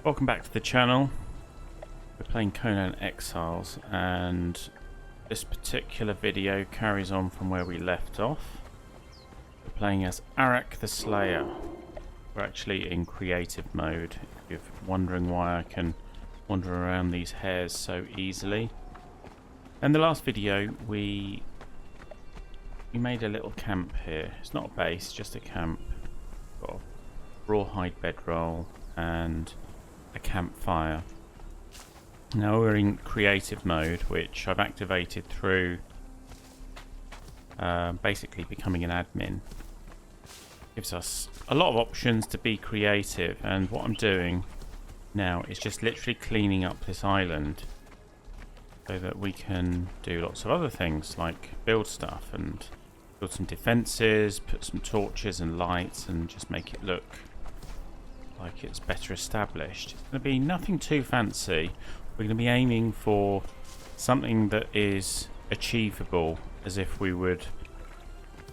Welcome back to the channel. We're playing Conan Exiles, and this particular video carries on from where we left off. We're playing as Arak the Slayer. We're actually in creative mode, if you're wondering why I can wander around these hairs so easily. In the last video we made a little camp here. It's not a base, just a camp. Got a rawhide bedroll and a campfire. Now we're in creative mode, which I've activated through basically becoming an admin. Gives us a lot of options to be creative, and what I'm doing now is just literally cleaning up this island so that we can do lots of other things like build stuff and build some defenses, put some torches and lights, and just make it look like it's better established. It's going to be nothing too fancy. We're going to be aiming for something that is achievable, as if we would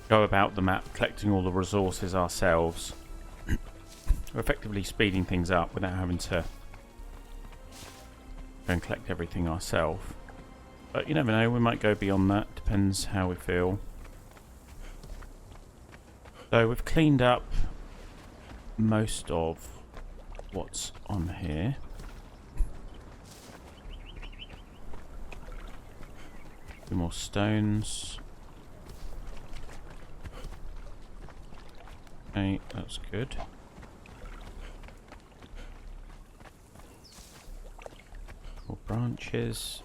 go about the map collecting all the resources ourselves. We're effectively speeding things up without having to go and collect everything ourselves. But you never know, we might go beyond that, depends how we feel. So we've cleaned up most of what's on here. A few more stones. Okay, that's good. More branches.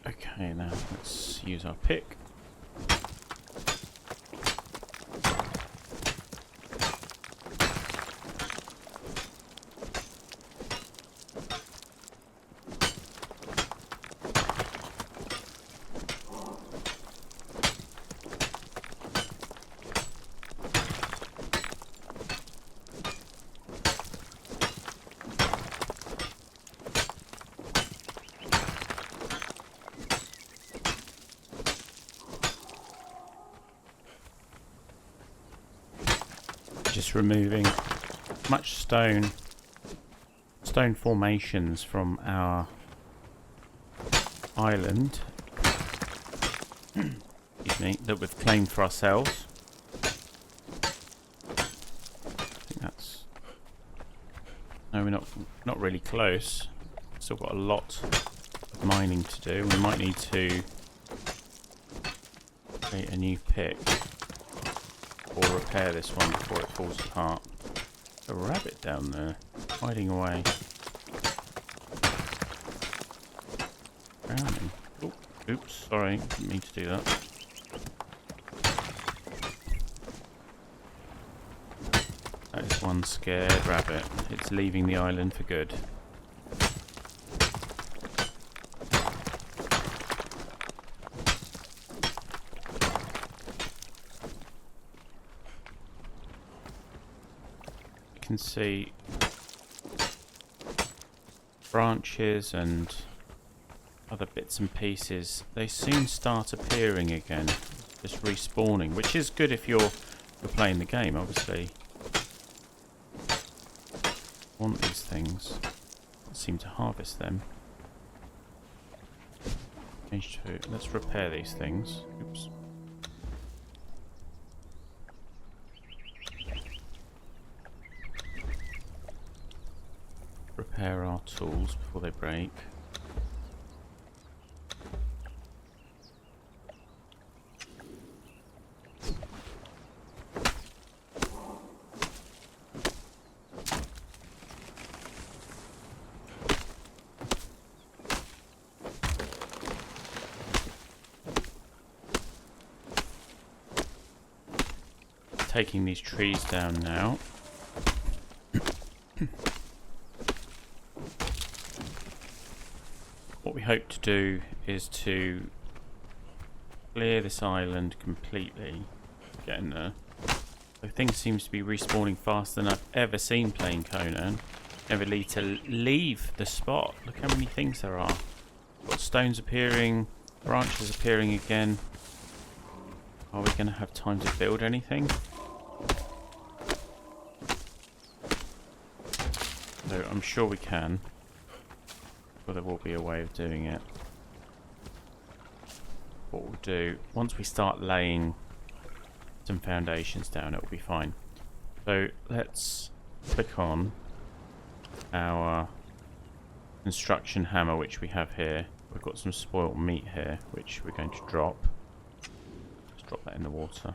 Okay, now let's use our pick. Just removing much stone formations from our island excuse me, that we've claimed for ourselves. I think that's... No, we're not really close. Still got a lot of mining to do. We might need to create a new pick or repair this one before it falls apart. A rabbit down there, hiding away. Drowning. Oh, oops, sorry, didn't mean to do that. That is one scared rabbit. It's leaving the island for good. Can see branches and other bits and pieces. They soon start appearing again, just respawning, which is good if you're playing the game. Obviously, want these things. Can't seem to harvest them. Change to. Let's repair these things. Oops. Repair our tools before they break. Taking these trees down now. What we hope to do is to clear this island completely. Getting there. So things seems to be respawning faster than I've ever seen playing Conan. Never need to leave the spot. Look how many things there are. Got stones appearing, branches appearing again. Are we going to have time to build anything? So I'm sure we can. But there will be a way of doing it. What we'll do, once we start laying some foundations down, it'll be fine. So let's click on our construction hammer, which we have here. We've got some spoiled meat here, which we're going to drop. Let's drop that in the water.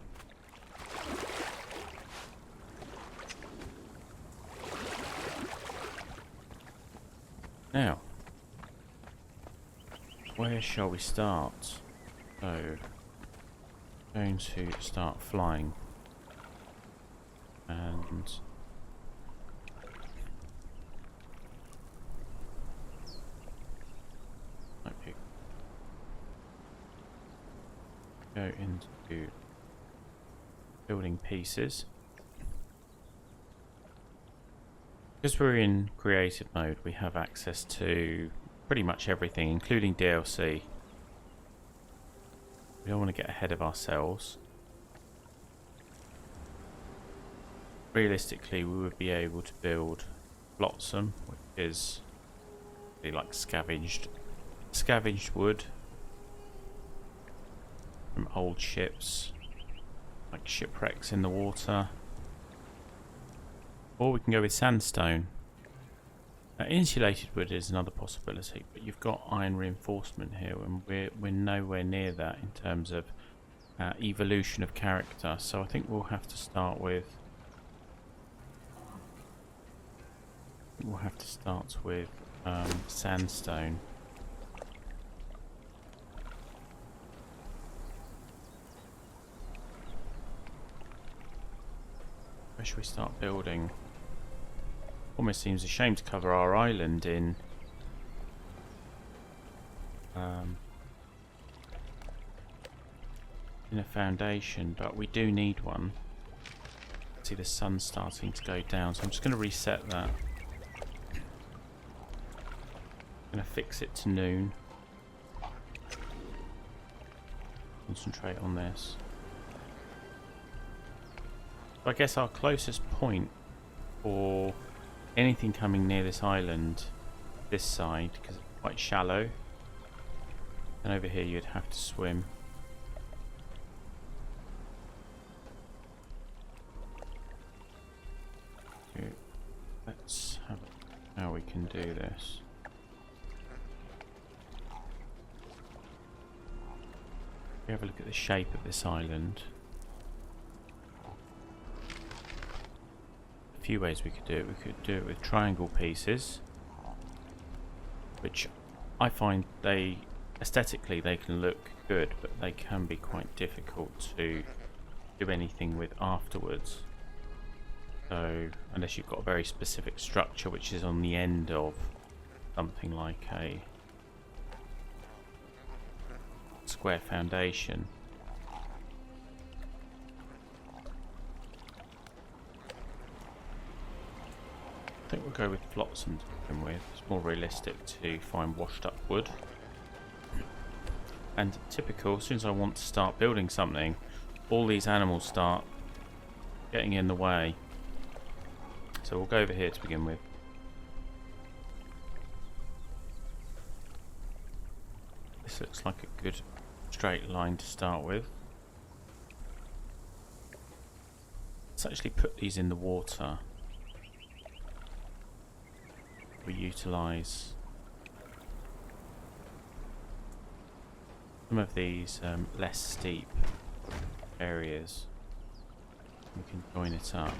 Now, where shall we start? So, going to start flying. And okay. Go into building pieces. Because we're in creative mode, we have access to pretty much everything, including DLC. We don't want to get ahead of ourselves. Realistically, we would be able to build Flotsam, which is really like scavenged wood from old ships, like shipwrecks in the water. Or we can go with sandstone. Insulated wood is another possibility, but you've got iron reinforcement here, and we're nowhere near that in terms of evolution of character. So I think we'll have to start with. Sandstone. Where should we start building? Almost seems a shame to cover our island in a foundation, but we do need one. See the sun starting to go down, so I'm just going to reset that. I'm going to fix it to noon. Concentrate on this. I guess our closest point for anything coming near this island, this side, because it's quite shallow, and over here you'd have to swim. Let's have a, how we can do this. We have a look at the shape of this island. A few ways we could do it. We could do it with triangle pieces, which I find they aesthetically they can look good, but they can be quite difficult to do anything with afterwards. So unless you've got a very specific structure which is on the end of something like a square foundation. I think we'll go with flotsam to begin with. It's more realistic to find washed up wood. And typical, as soon as I want to start building something, all these animals start getting in the way. So we'll go over here to begin with. This looks like a good straight line to start with. Let's actually put these in the water. We utilise some of these less steep areas. We can join it up.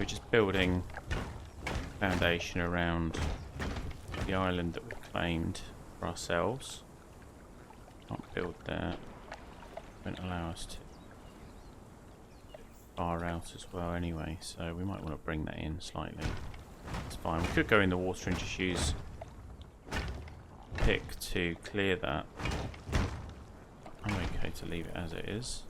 we're just building foundation around the island that we've claimed for ourselves. Can't build there. Won't allow us to far out as well anyway, so we might want to bring that in slightly. It's fine. We could go in the water and just use pick to clear that. I'm okay to leave it as it is.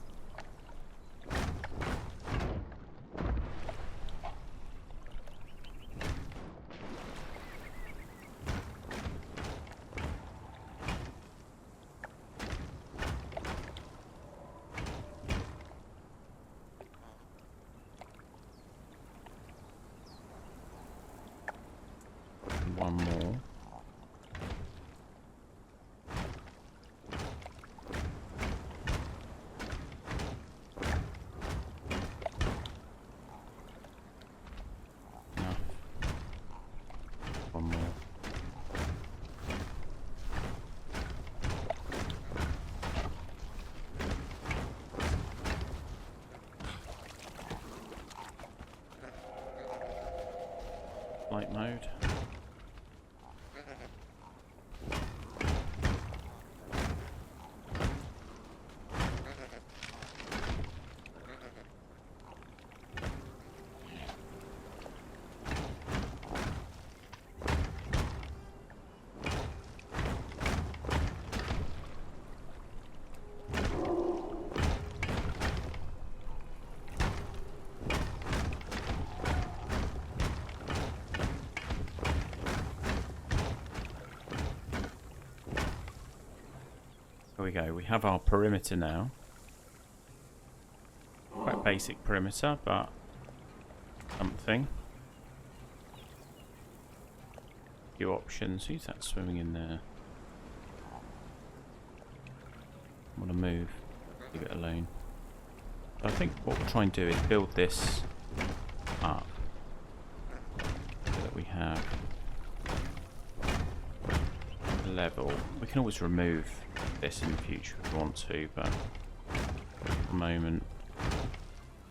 One more. Enough. One more. Light mode. There we go, we have our perimeter now. Quite basic perimeter, but something. Few options. Who's that swimming in there? I want to move. Leave it alone. So I think what we'll try and do is build this up so that we have a level. We can always remove this in the future if we want to, but at the moment,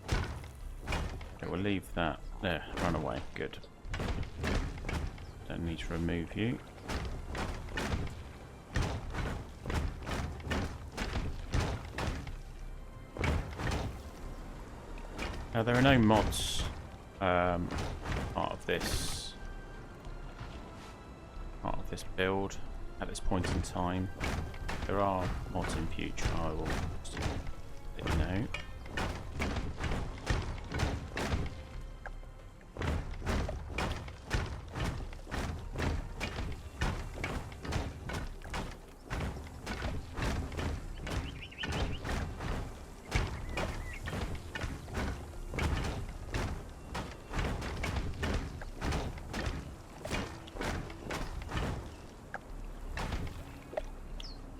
okay, we'll leave that there. Run away. Good. Don't need to remove you. Now there are no mods part of this build at this point in time. There are mods in future. I will just let you know.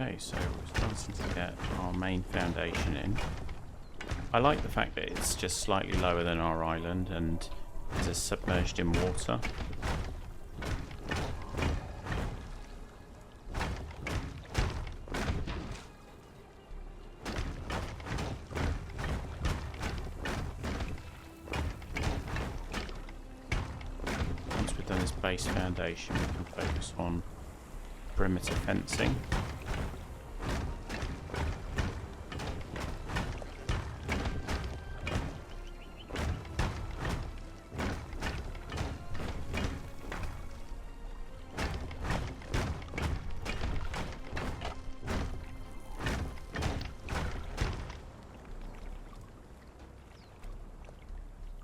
Okay, so we're starting to get our main foundation in. I like the fact that it's just slightly lower than our island and it's submerged in water. Once we've done this base foundation, we can focus on perimeter fencing.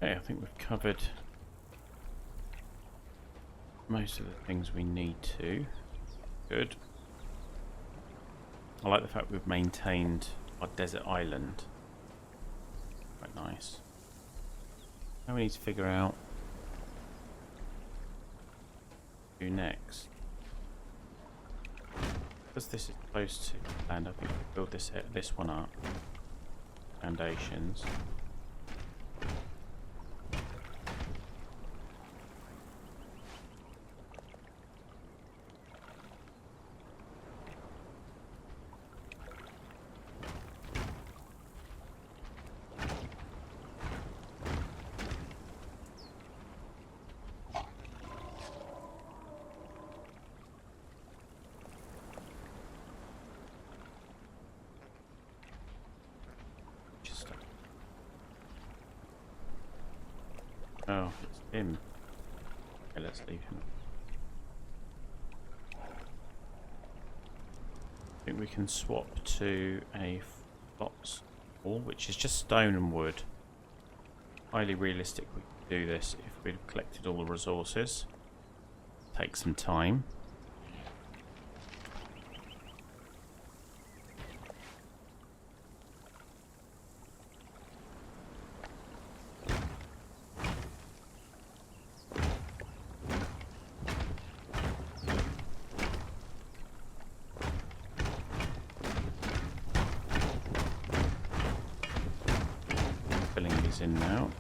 Okay, I think we've covered most of the things we need to. Good. I like the fact we've maintained our desert island. Quite nice. Now we need to figure out what to do next. Because this is close to land, I think we'll build this one up. Foundations. Oh, it's him. Okay, let's leave him. I think we can swap to a box wall, which is just stone and wood. Highly realistic we could do this if we'd collected all the resources. Take some time. Filling these in now.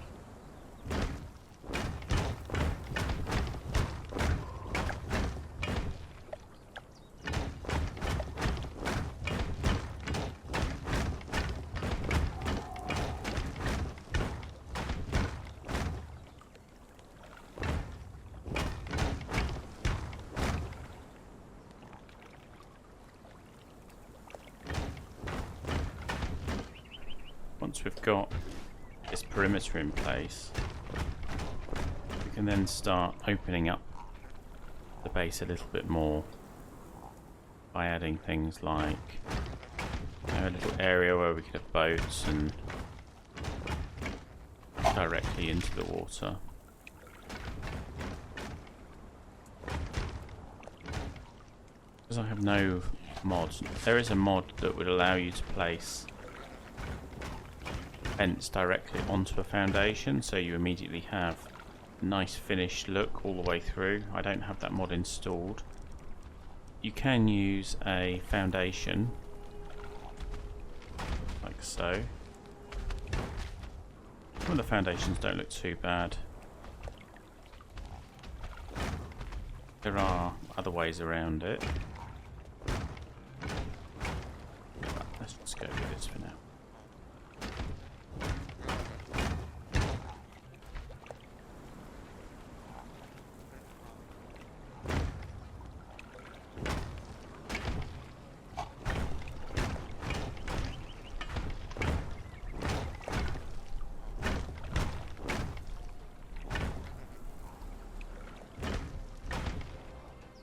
Once we've got this perimeter in place, we can then start opening up the base a little bit more by adding things like a little area where we could have boats and directly into the water. Because I have no mods, there is a mod that would allow you to place vents directly onto a foundation, so you immediately have a nice finished look all the way through. I don't have that mod installed. You can use a foundation like so. Some of the foundations don't look too bad. There are other ways around it. But let's just go with this for now.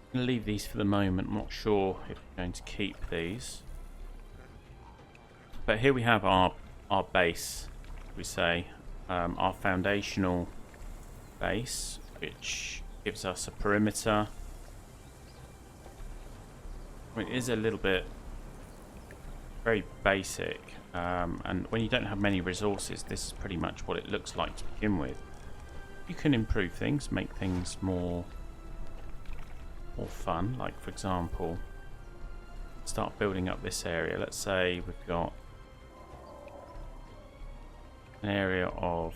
I'm going to leave these for the moment. I'm not sure if we're going to keep these. But here we have our base, we say, our foundational base, which gives us a perimeter. I mean, it is a little bit very basic, and when you don't have many resources, this is pretty much what it looks like to begin with. You can improve things, make things more fun, like for example, start building up this area. Let's say we've got an area of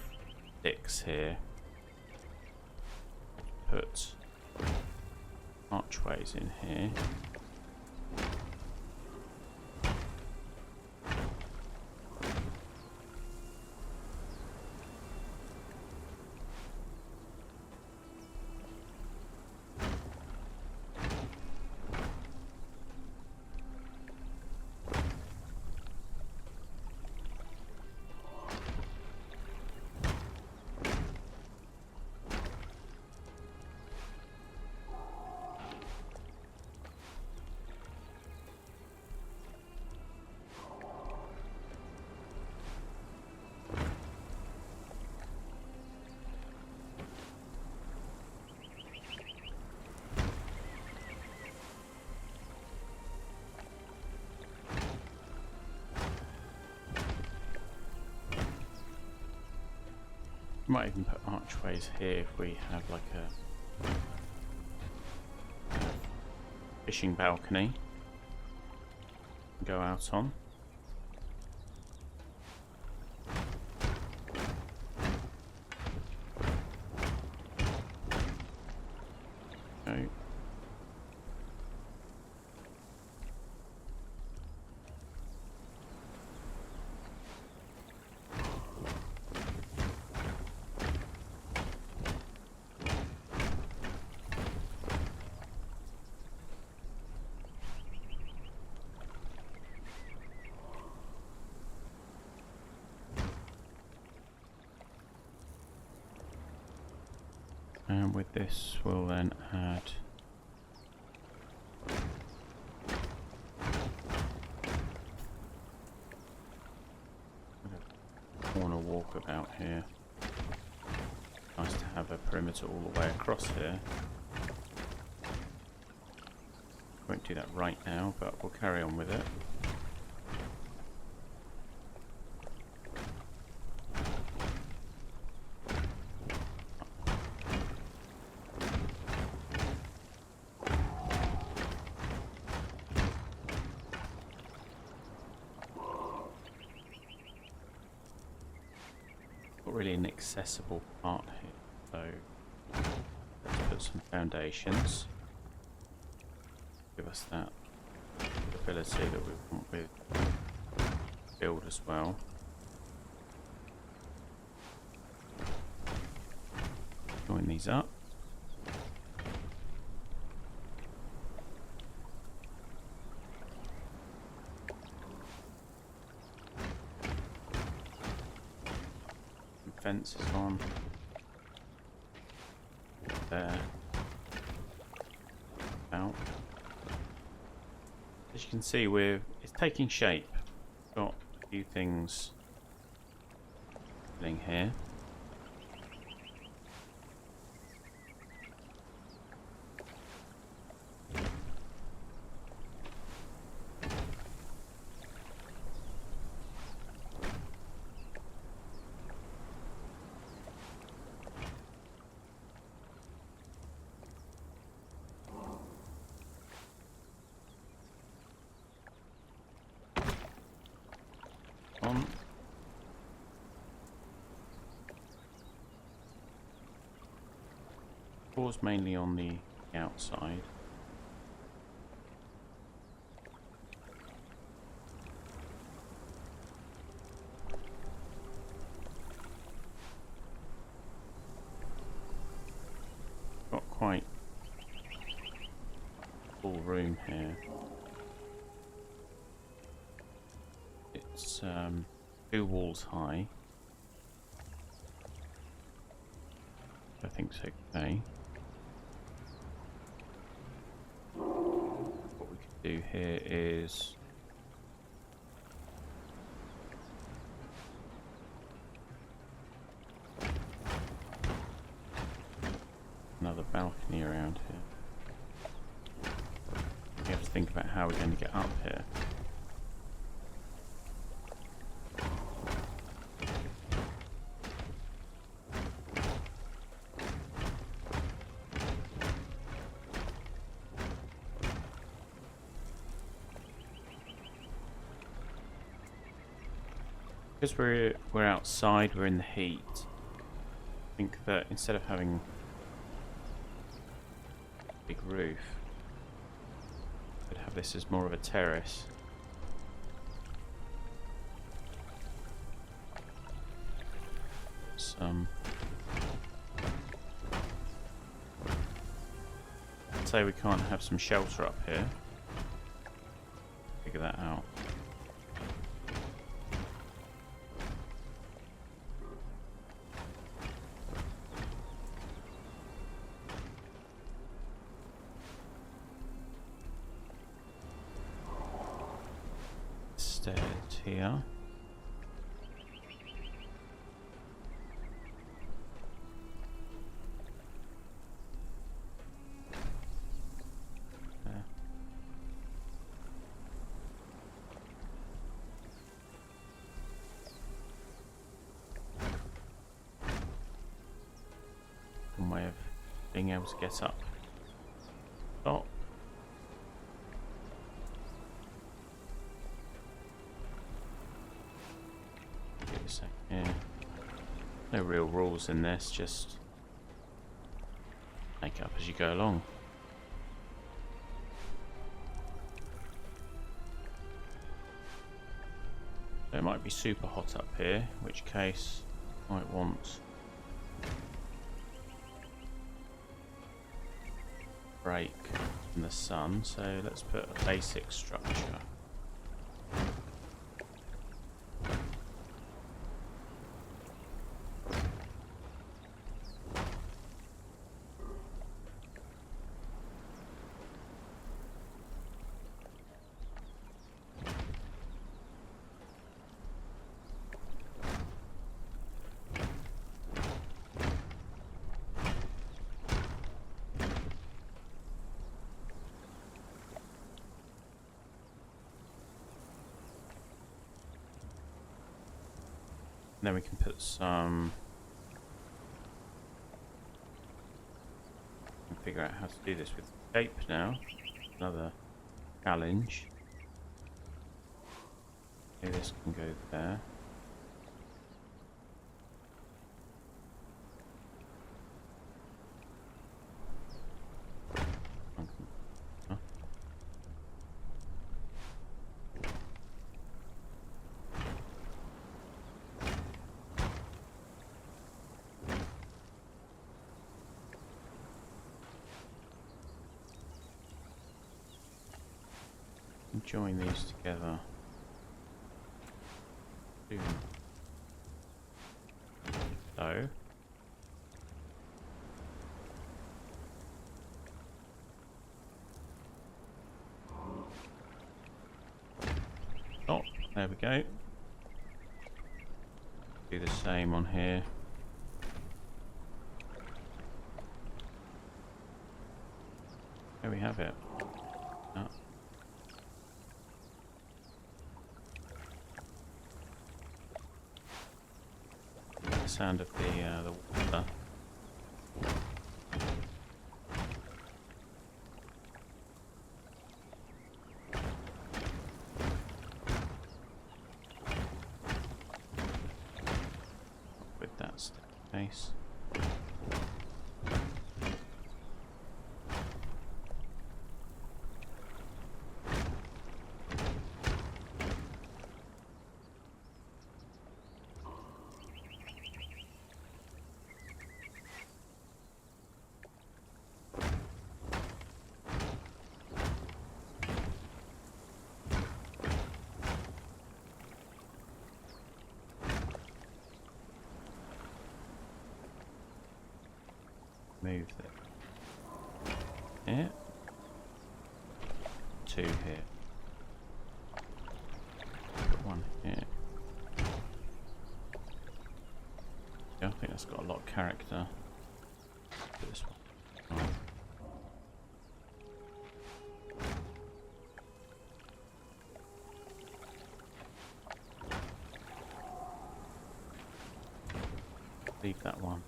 6 here. Put archways in here. Might even put archways here if we have like a fishing balcony to go out on. Okay. And with this, we'll then add a corner walkabout here. Nice to have a perimeter all the way across here. Won't do that right now, but we'll carry on with it. Not really an accessible part here, so let's put some foundations. Give us that ability that we want with build as well. Join these up. Fences on there. Out. As you can see, it's taking shape. Got a few things happening here. On. Pause mainly on the outside. Got quite full room here. It's 2 walls high. I think it's okay. What we could do here is another balcony around here. We have to think about how we're going to get up here. Because we're outside, we're in the heat. I think that instead of having a big roof, we'd have this as more of a terrace. I'd say we can't have some shelter up here. Figure that out. Stairs here. There. One way of being able to get up. Oh. Yeah. No real rules in this, just make it up as you go along. So it might be super hot up here, in which case I might want a break from the sun, so let's put a basic structure. then we can put some... figure out how to do this with shape now. Another challenge. Okay, this can go there. Join these together. Boom. So. Oh, there we go. Do the same on here. There we have it. Oh. Sound of the water. With that staircase. Move it here, 2 here, put 1 here. Yeah, I think that's got a lot of character. Put this one. Oh. Leave that one.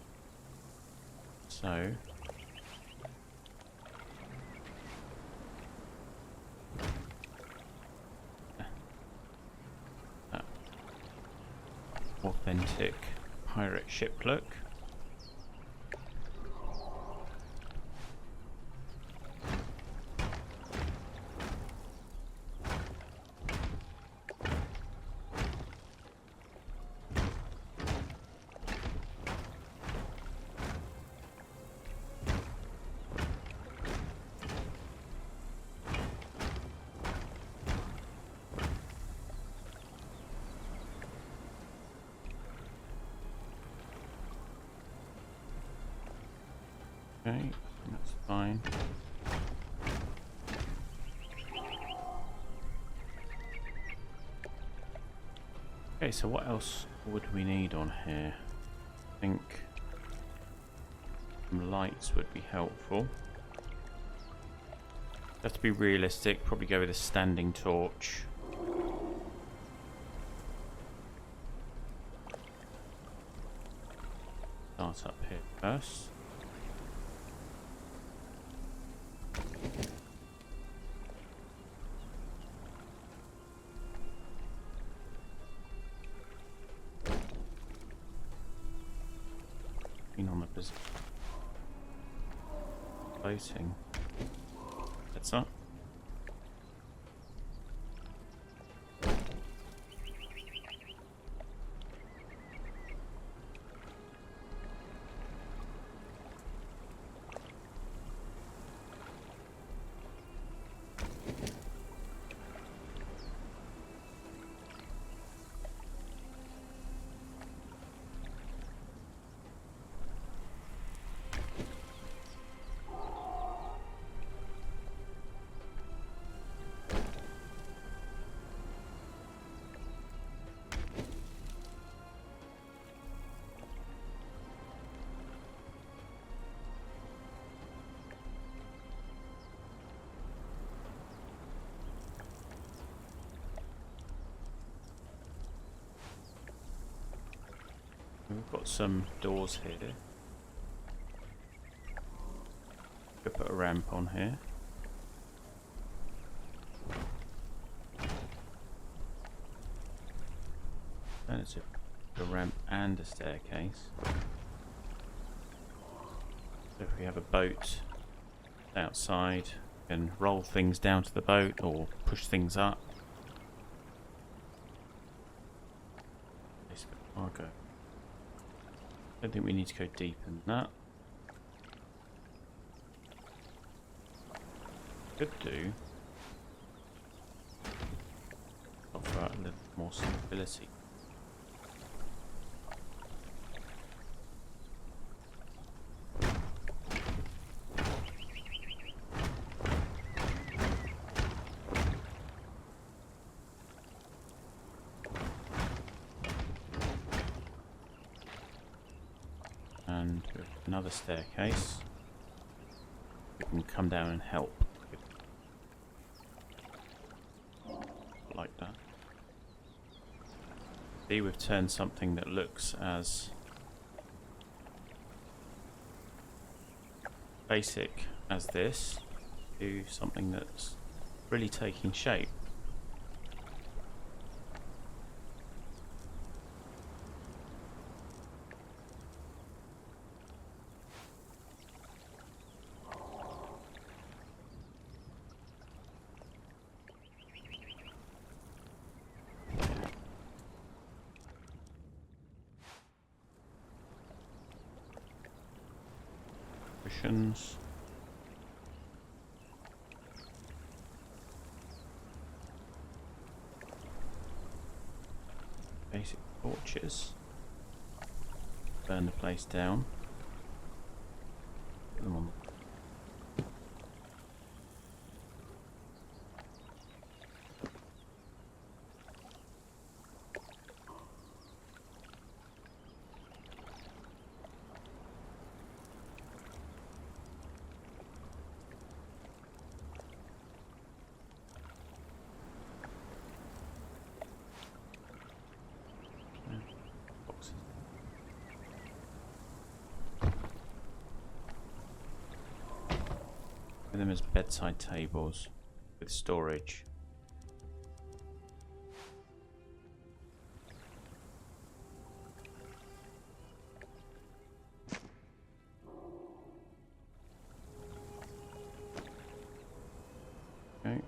So that authentic pirate ship look. Okay, that's fine. Okay, so what else would we need on here? I think some lights would be helpful. Have to be realistic, probably go with a standing torch. Start up here first. On the position. Floating. That's up. we've got some doors here. Could put a ramp on here. And it's a ramp and a staircase. So if we have a boat outside, we can roll things down to the boat or push things up. Place the cargo. Don't think we need to go deep in that. Could do. Offer a little more stability. And another staircase. We can come down and help. Like that. See, we've turned something that looks as basic as this to something that's really taking shape. Cushions. Basic torches. Burn the place down. Put them on. Boxes. With them as bedside tables with storage. Okay.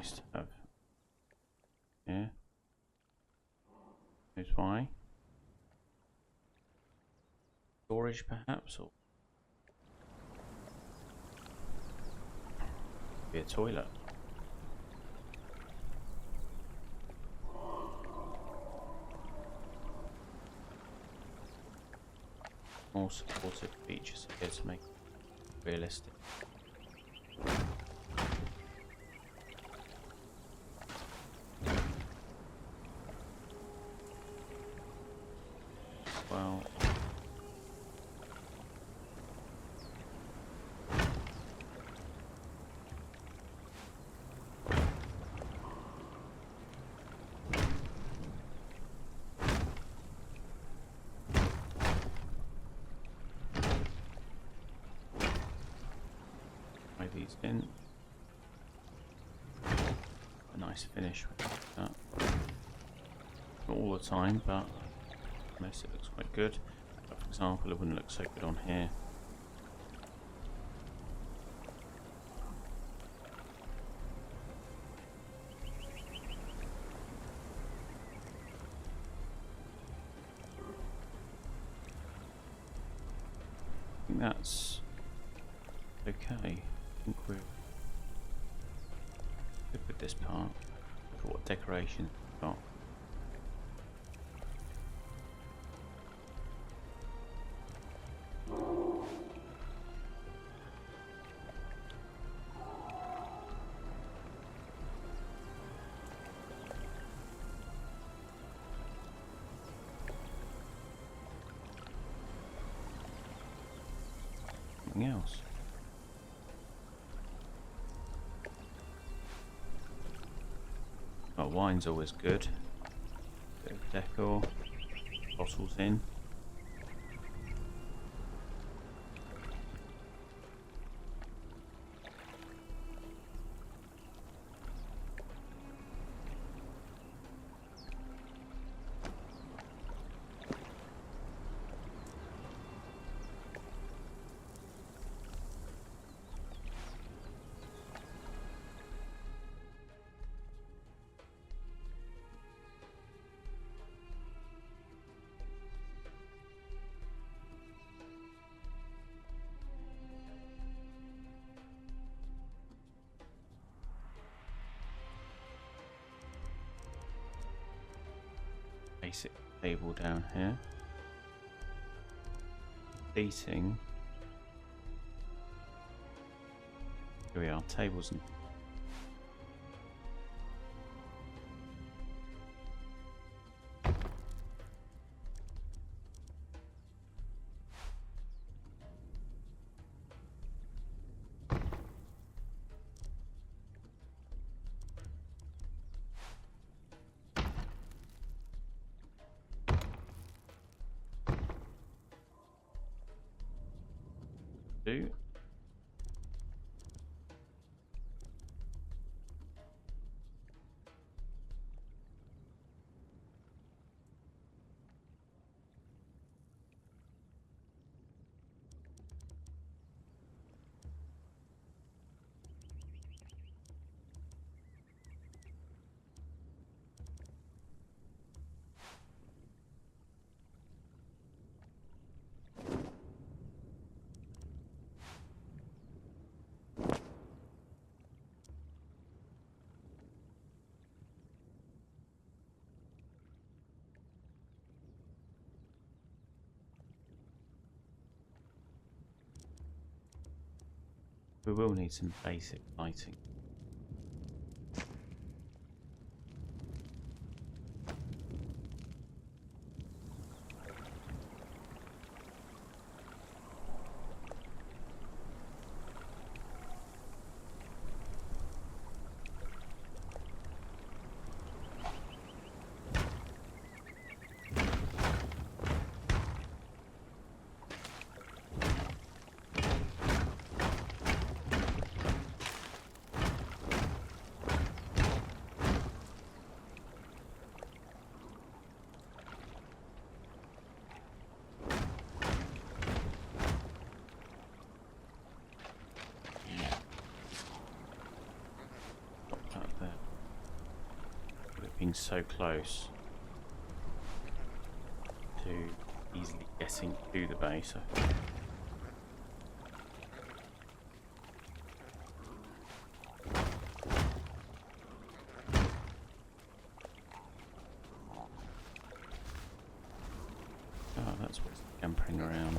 nice to have. Yeah. Here's why. Storage perhaps, or be a toilet. More supportive features here to make it realistic. Well, these in. A nice finish with that. Not all the time, but most it looks quite good. But for example, it wouldn't look so good on here. I think that's okay. I think we're good with this part. Look at what decoration we've got. Something else. Oh, wine's always good. Bit of decor. Bottles in. Basic table down here. Seating. Here we are, tables and do. We will need some basic lighting. being so close to easily getting to the base. Oh, that's what's scampering around.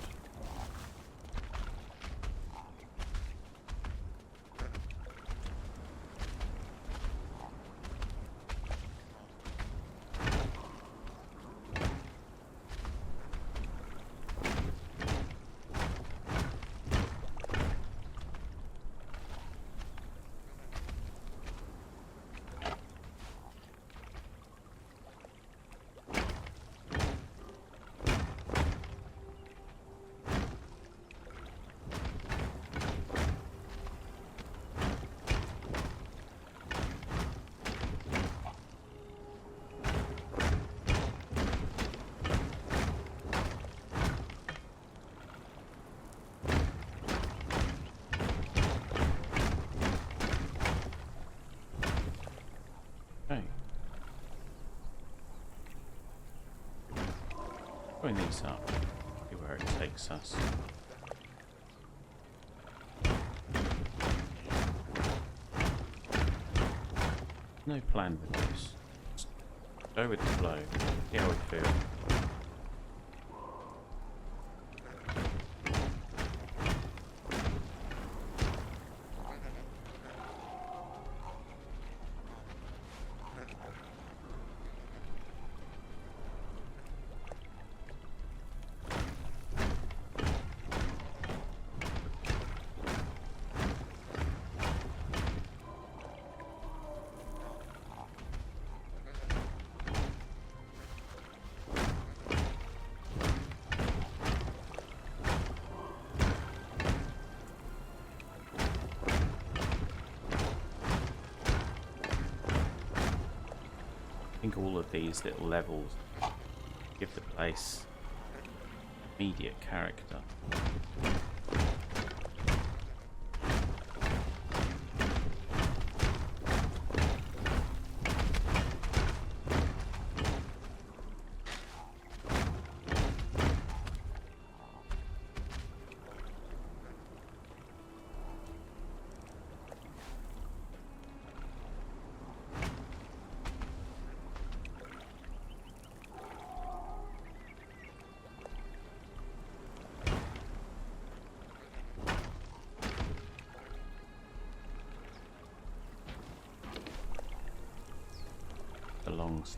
Going these up, see where it takes us. No plan with this. Just go with the flow, see how we feel. I think all of these little levels give the place immediate character. Belongs.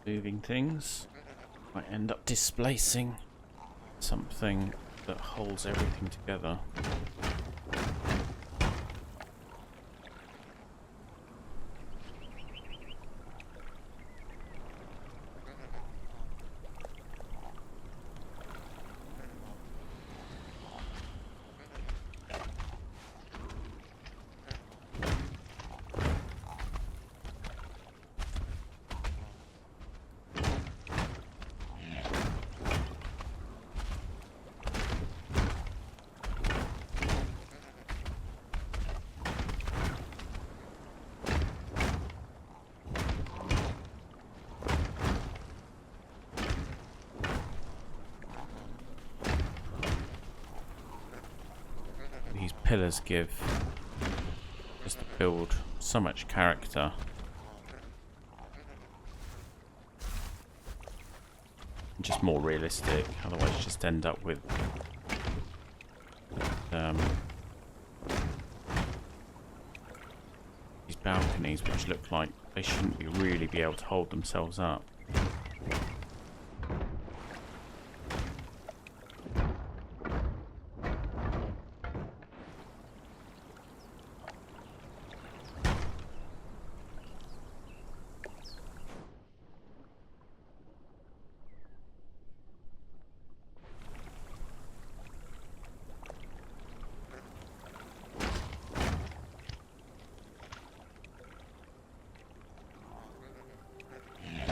Moving things might end up displacing something that holds everything together. pillars give just the build so much character. And just more realistic, otherwise you just end up with these balconies which look like they shouldn't really be able to hold themselves up.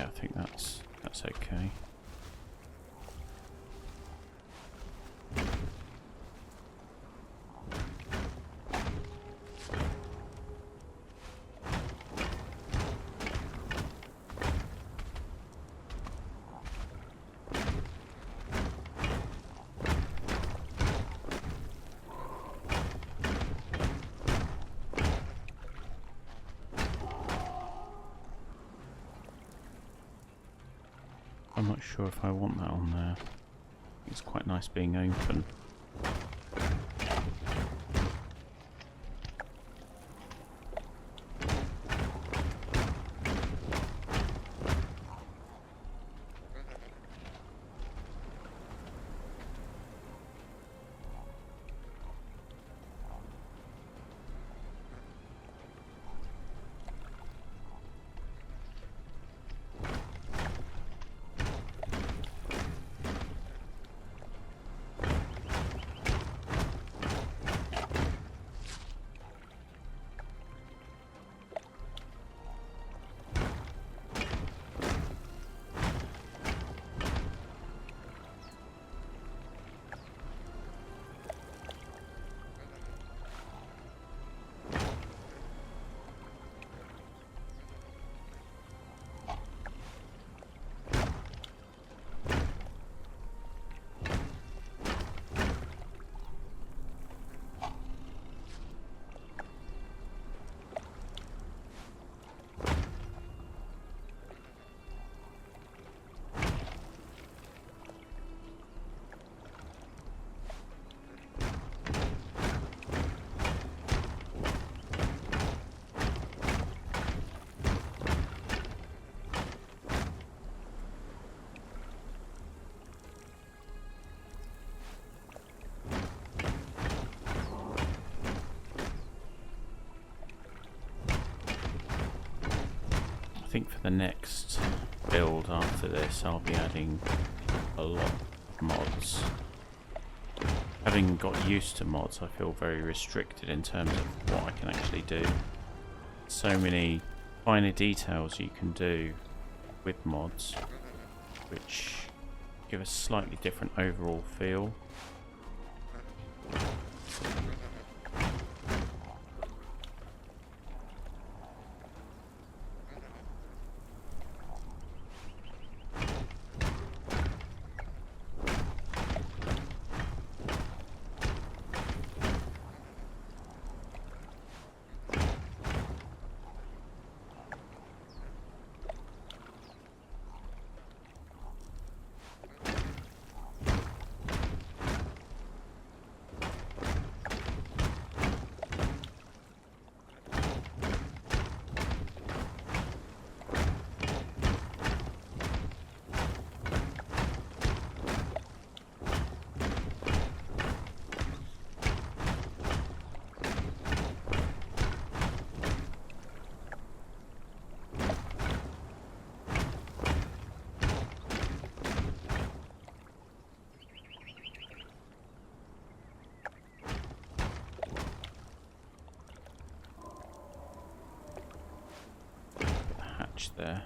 I think that's okay. I'm not sure if I want that on there. It's quite nice being open. I think for the next build after this I'll be adding a lot of mods. Having got used to mods, I feel very restricted in terms of what I can actually do. So many finer details you can do with mods which give a slightly different overall feel. There.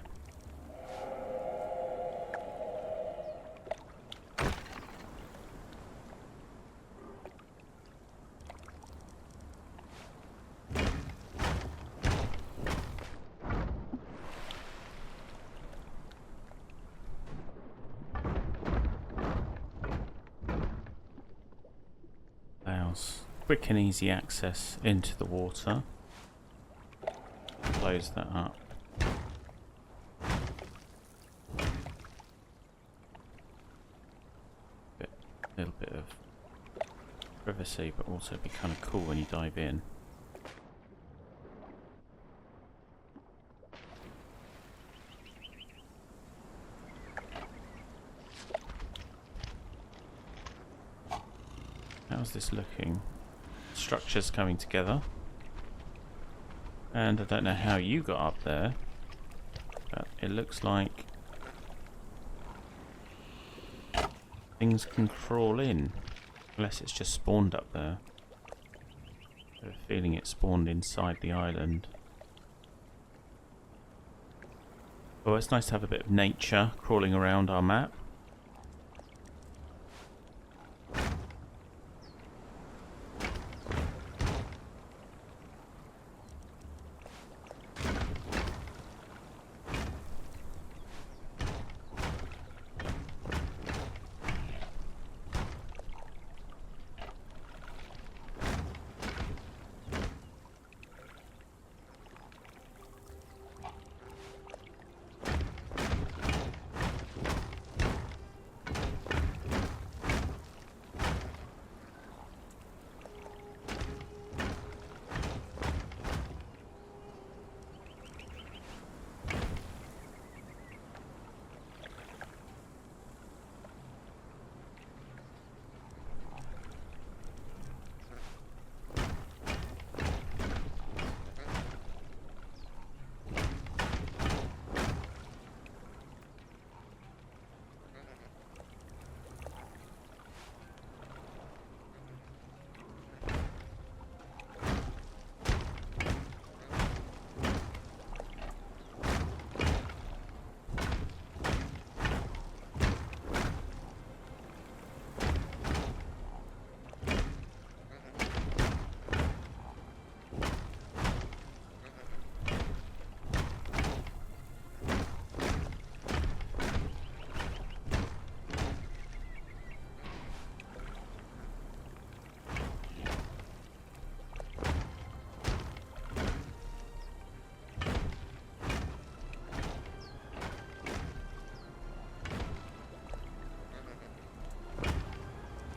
quick and easy access into the water. Close that up. Little bit of privacy, but also be kind of cool when you dive in. How's this looking? Structures coming together. And I don't know how you got up there, but it looks like things can crawl in, unless it's just spawned up there. I have a feeling it spawned inside the island. Oh, it's nice to have a bit of nature crawling around our map.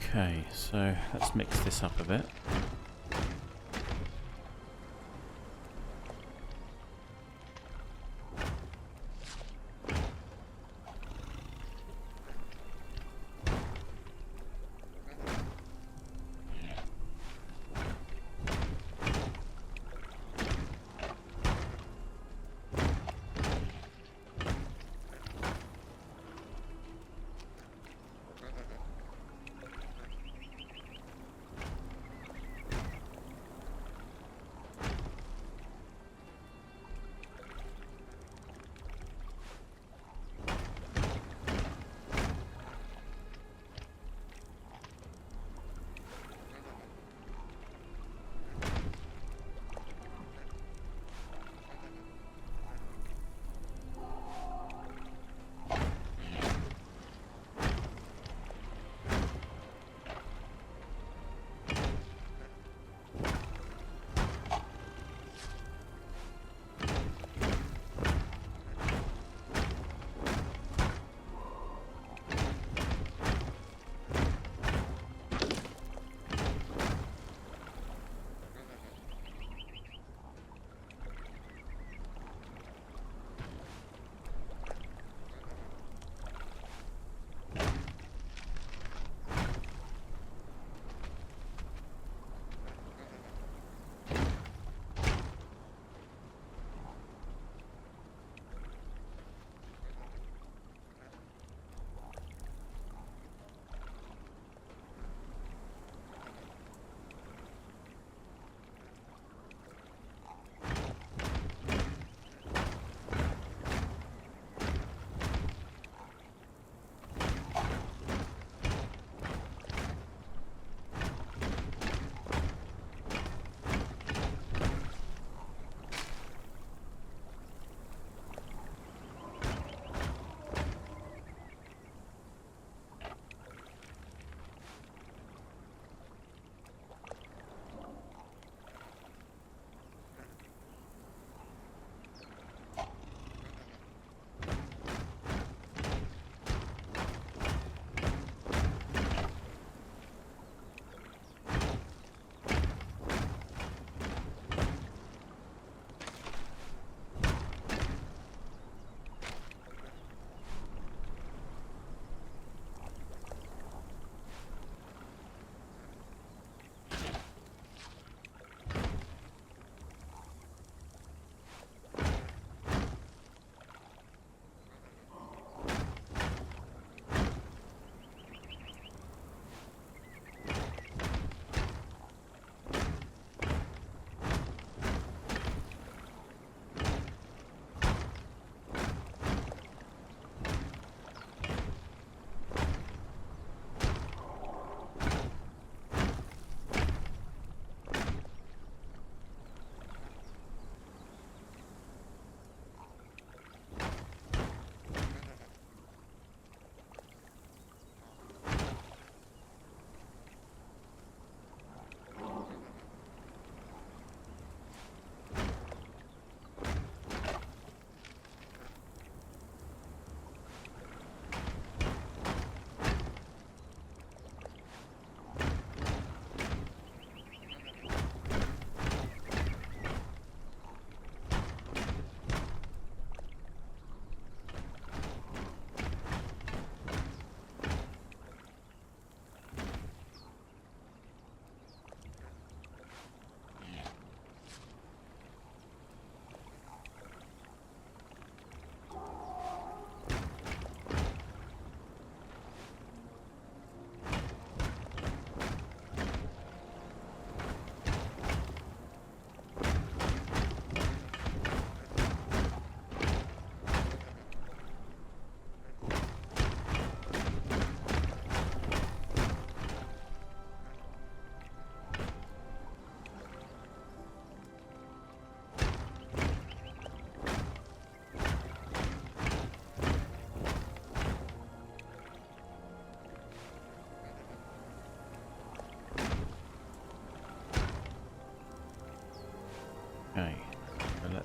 Okay, so let's mix this up a bit.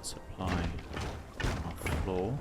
Let's apply our floor.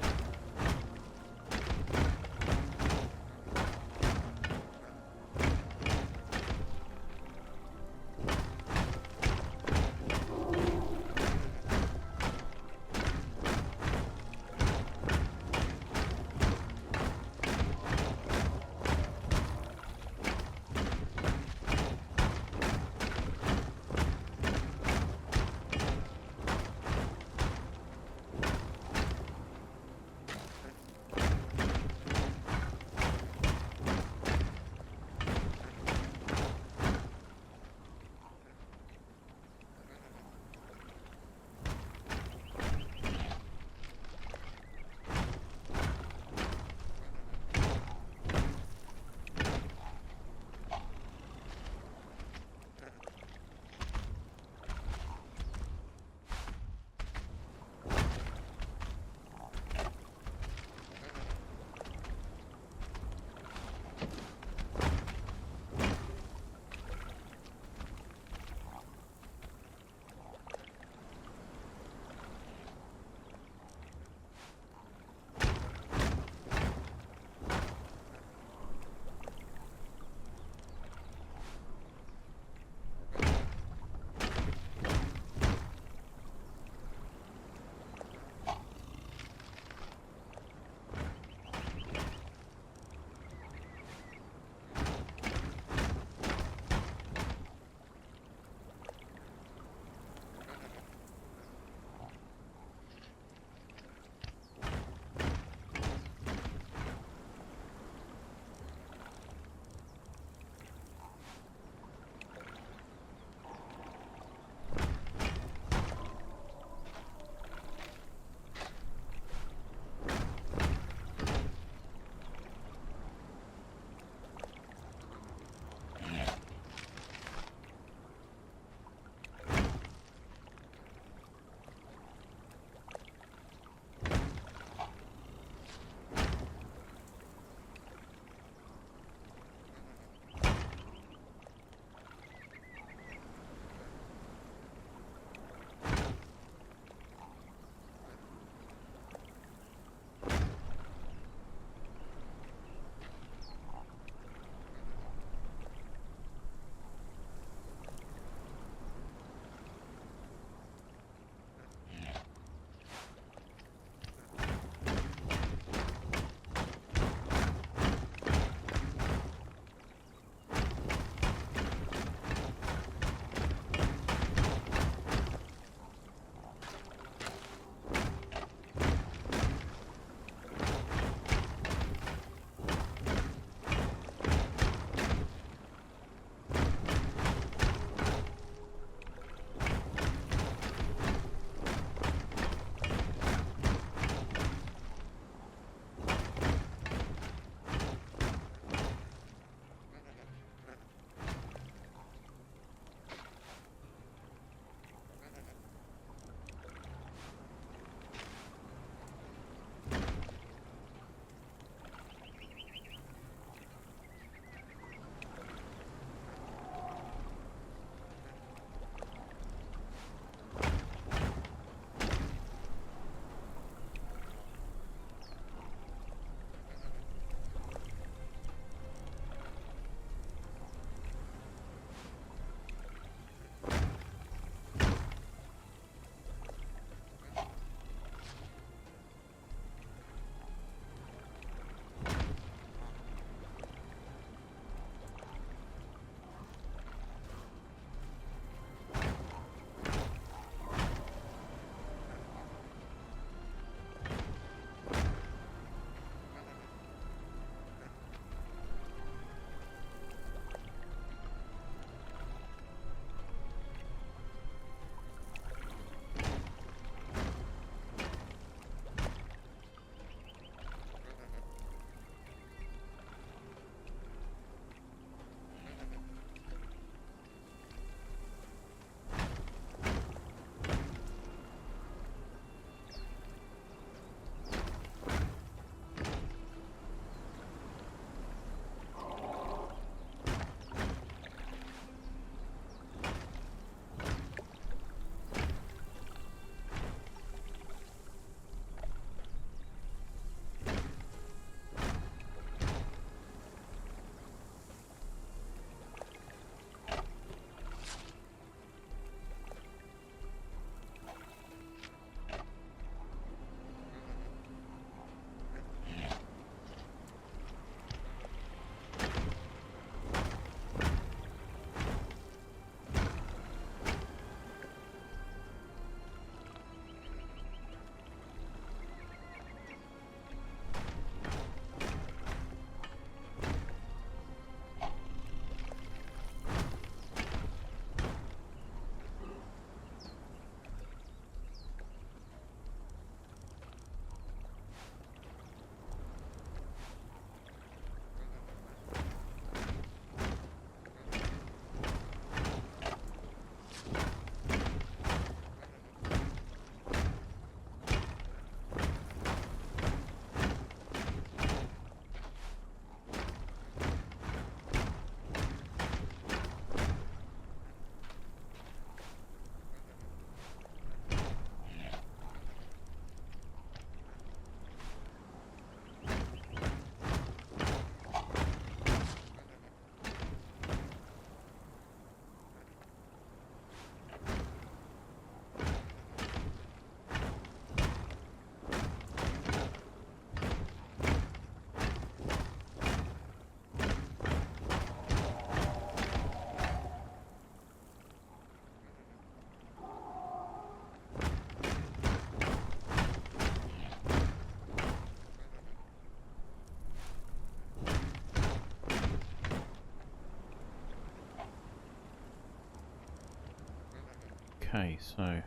Okay, so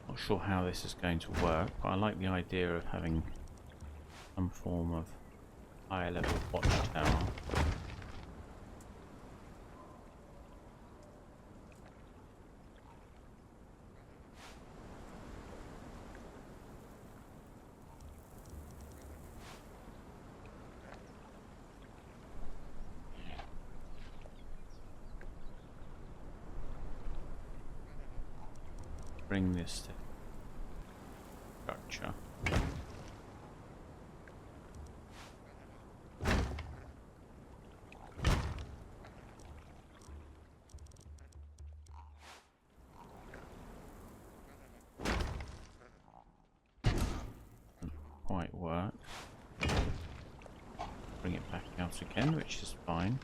not sure how this is going to work, but I like the idea of having some form of higher level watchtower. Bring this to structure. Quite work. Bring it back out again, which is fine.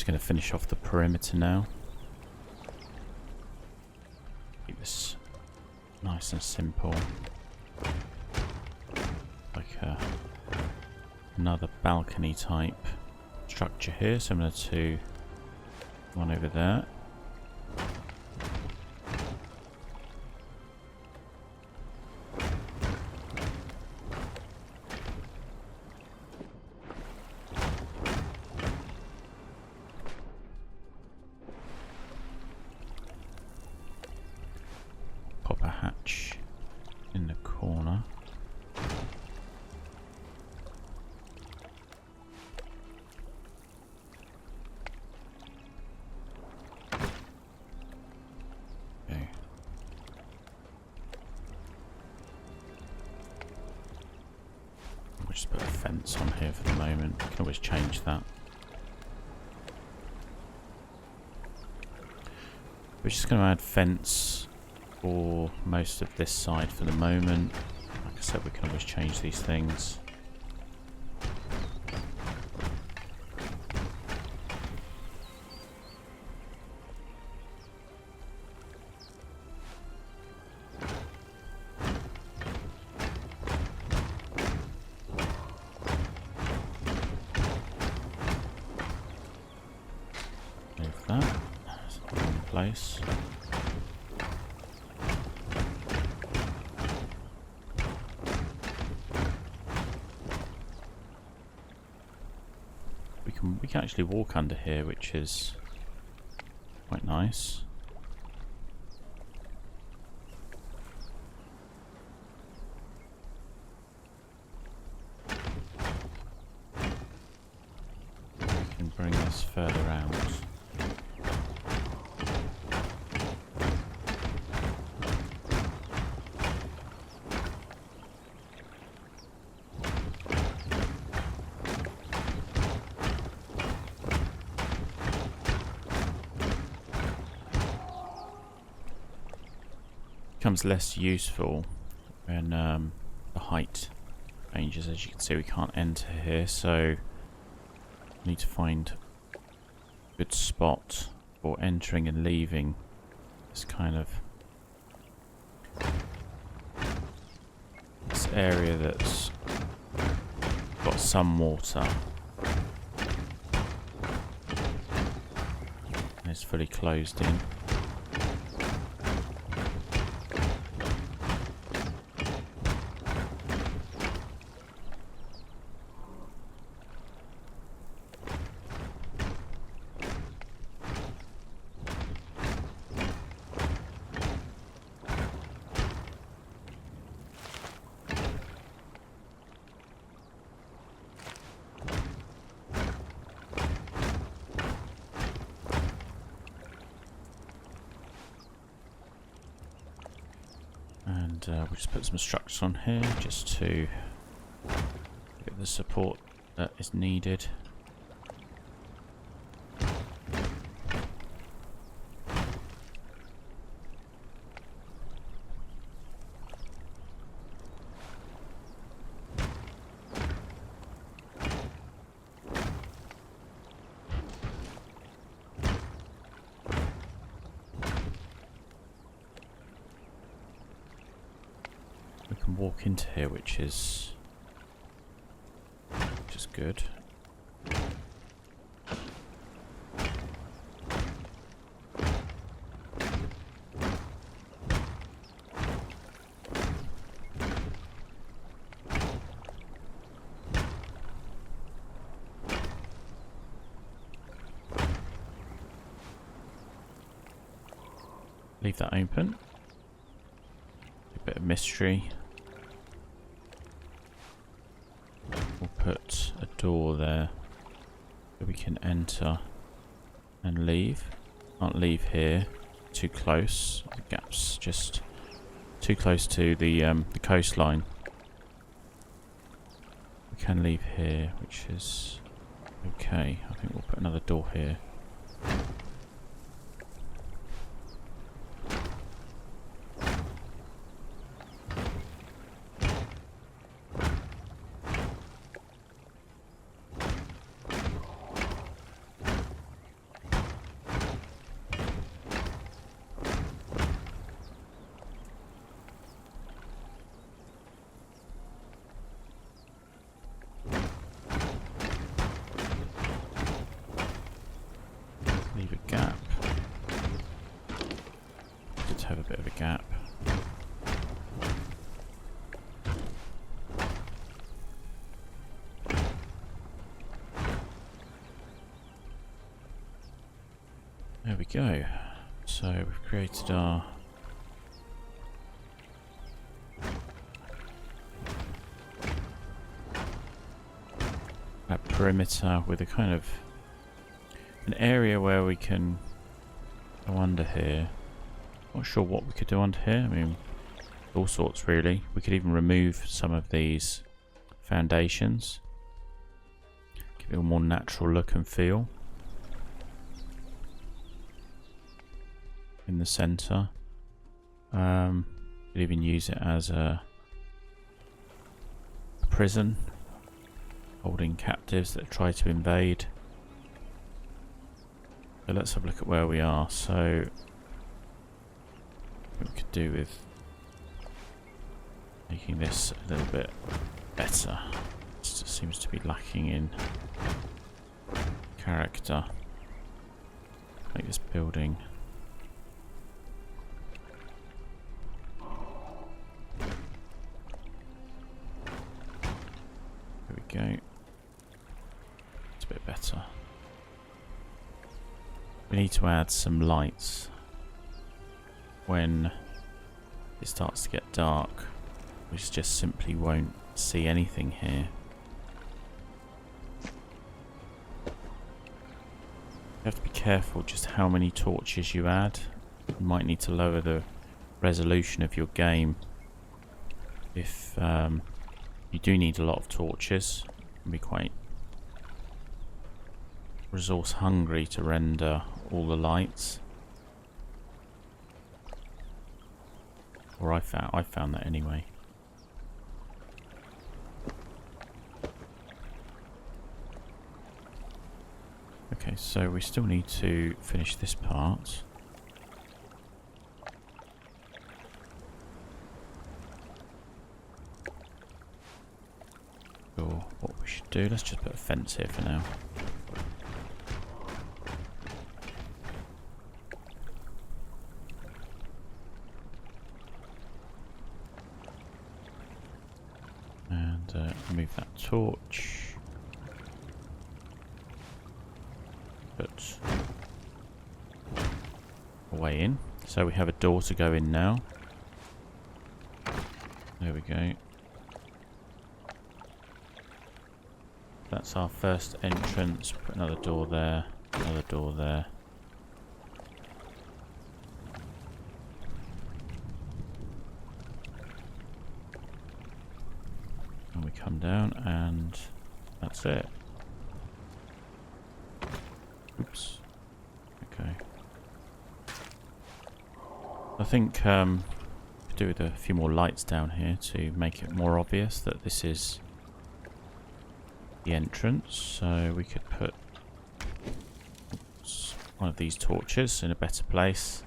just going to finish off the perimeter now. Keep this nice and simple. Like another balcony type structure here, similar to one over there. Pop a hatch in the corner. Okay. We'll just put a fence on here for the moment. Can always change that. We're just going to add fence for most of this side for the moment. Like I said, we can always change these things. Move that. That's in place. We can actually walk under here, which is quite nice. We can bring this further out. Becomes less useful when the height changes. As you can see, we can't enter here, so we need to find a good spot for entering and leaving this kind of this area that's got some water and it's fully closed in. We'll just put some structures on here just to get the support that is needed. We can walk into here, which is good. Leave that open. A bit of mystery. We'll put a door there so we can enter and leave. Can't leave here. Too close. The gap's just too close to the coastline. We can leave here, which is okay. I think we'll put another door here. There we go. So we've created our perimeter with a kind of an area where we can go under here. Not sure what we could do under here. I mean, all sorts really. We could even remove some of these foundations, give it a more natural look and feel. In the center, could even use it as a prison, holding captives that try to invade. So let's have a look at where we are. So what we could do with making this a little bit better. It just seems to be lacking in character. Make this building go. It's a bit better. We need to add some lights when it starts to get dark. We just simply won't see anything here. You have to be careful just how many torches you add. You might need to lower the resolution of your game if you do need a lot of torches. You can be quite resource hungry to render all the lights. Or I found that anyway. Okay, so we still need to finish this part. Or what we should do, let's just put a fence here for now. And remove that torch. Put a way in. So we have a door to go in now. There we go. That's our first entrance. Put another door there, another door there. And we come down and that's it. Oops. Okay. I think could do with a few more lights down here to make it more obvious that this is the entrance. So we could put one of these torches in a better place.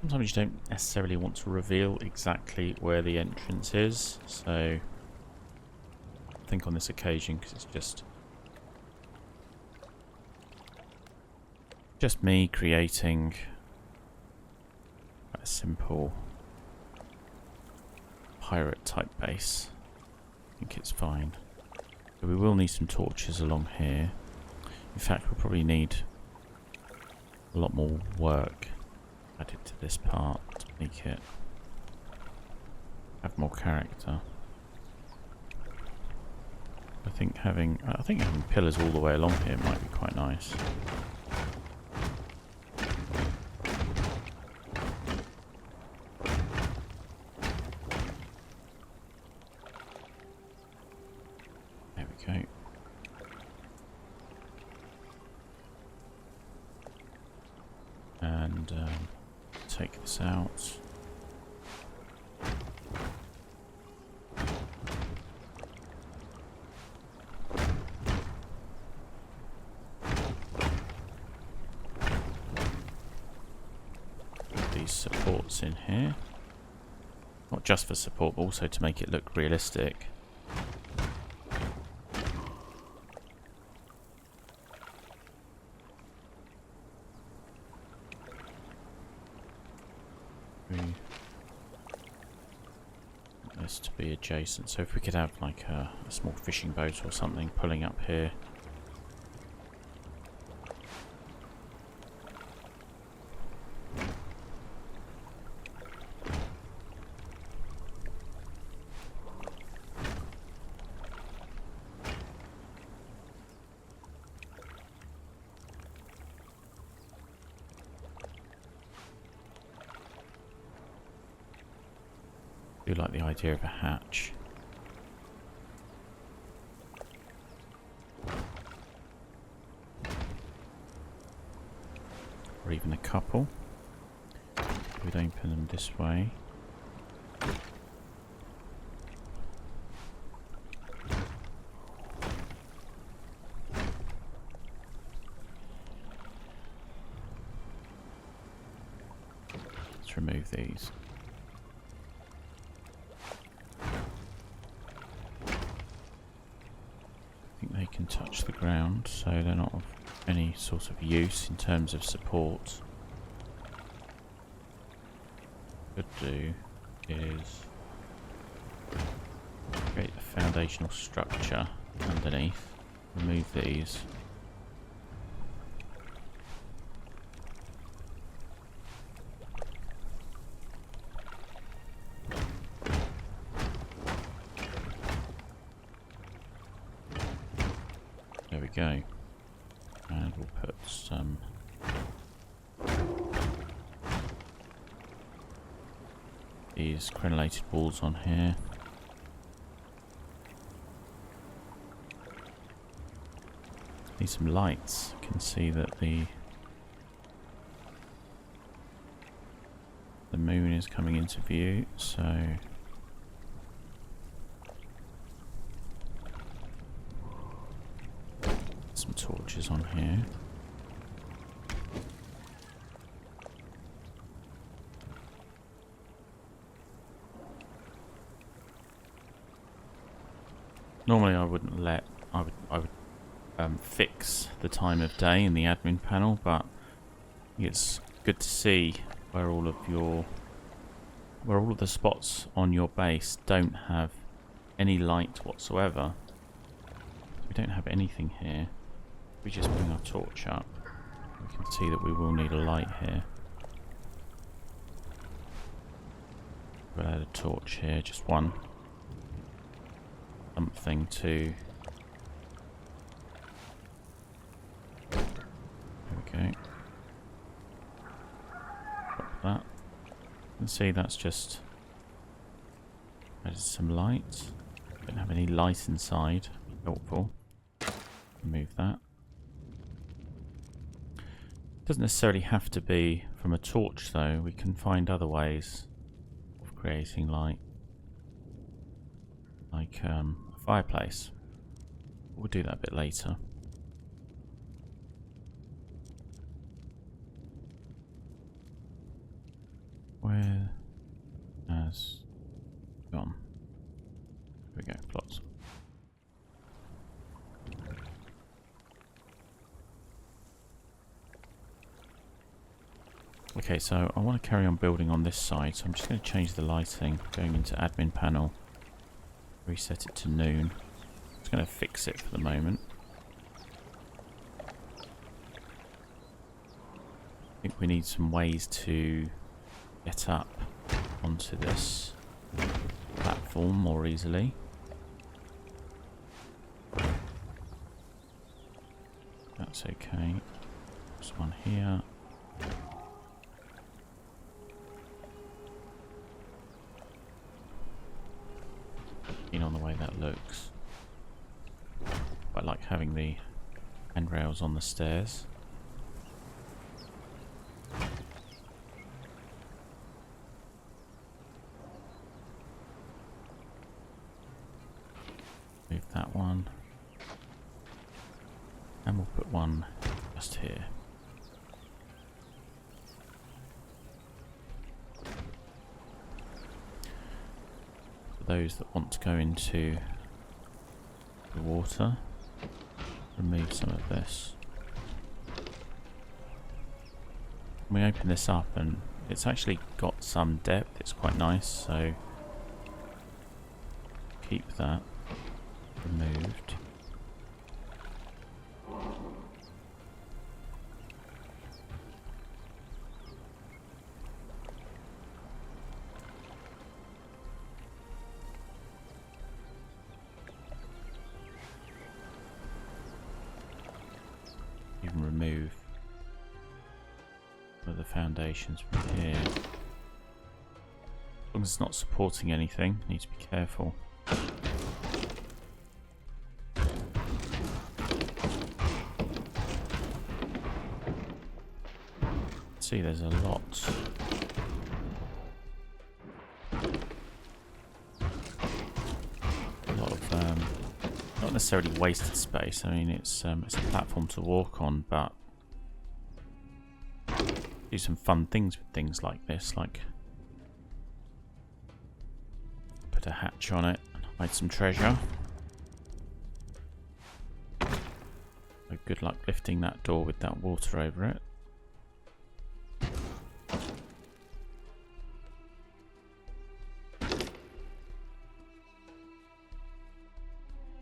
Sometimes you don't necessarily want to reveal exactly where the entrance is, so I think on this occasion, because it's just me creating a simple pirate type base, I think it's fine. But we will need some torches along here. In fact, we'll probably need a lot more work added to this part to make it have more character. I think having pillars all the way along here might be quite nice. There we go. And take this out. Put these supports in here. Not just for support, but also to make it look realistic. this to be adjacent. So if we could have like a small fishing boat or something pulling up here. I do like the idea of a hatch. Or even a couple. We'd open them this way. Let's remove these. They can touch the ground, so they're not of any sort of use in terms of support. What we could do is create a foundational structure underneath, remove these. There we go. And we'll put some these crenellated walls on here. Need some lights. You can see that the moon is coming into view, so some torches on here. Normally I wouldn't let, I would fix the time of day in the admin panel, but it's good to see where all of the spots on your base don't have any light whatsoever. We don't have anything here. We just bring our torch up. We can see that we will need a light here. We'll add a torch here, just one. Something to... There we go. Drop that. You can see that's just added some light. Don't have any light inside. Helpful. Remove that. Doesn't necessarily have to be from a torch though. We can find other ways of creating light. Like a fireplace. We'll do that a bit later. Where has gone? Here we go, plots. Okay, so I want to carry on building on this side, so I'm just going to change the lighting, going into admin panel, reset it to noon. I'm just going to fix it for the moment. I think we need some ways to get up onto this platform more easily. That's okay. There's one here. On the way that looks. I like having the handrails on the stairs. Move that one. And we'll put one just here. Those that want to go into the water, remove some of this. We open this up and it's actually got some depth, it's quite nice, so keep that removed. Even remove the foundations from here. As long as it's not supporting anything, need to be careful. See, there's a lot. Of not necessarily wasted space. I mean, it's a platform to walk on, but do some fun things with things like this, like put a hatch on it and hide some treasure. Good luck lifting that door with that water over it.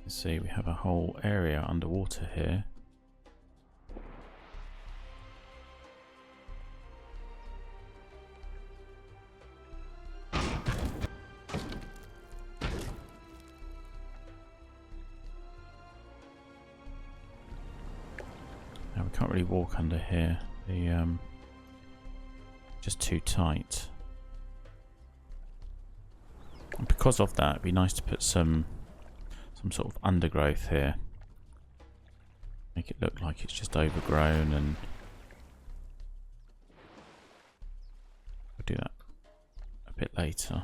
See, we have a whole area underwater here. Now we can't really walk under here. The just too tight. And because of that, it'd be nice to put some sort of undergrowth here. Make it look like it's just overgrown, and we'll do that a bit later.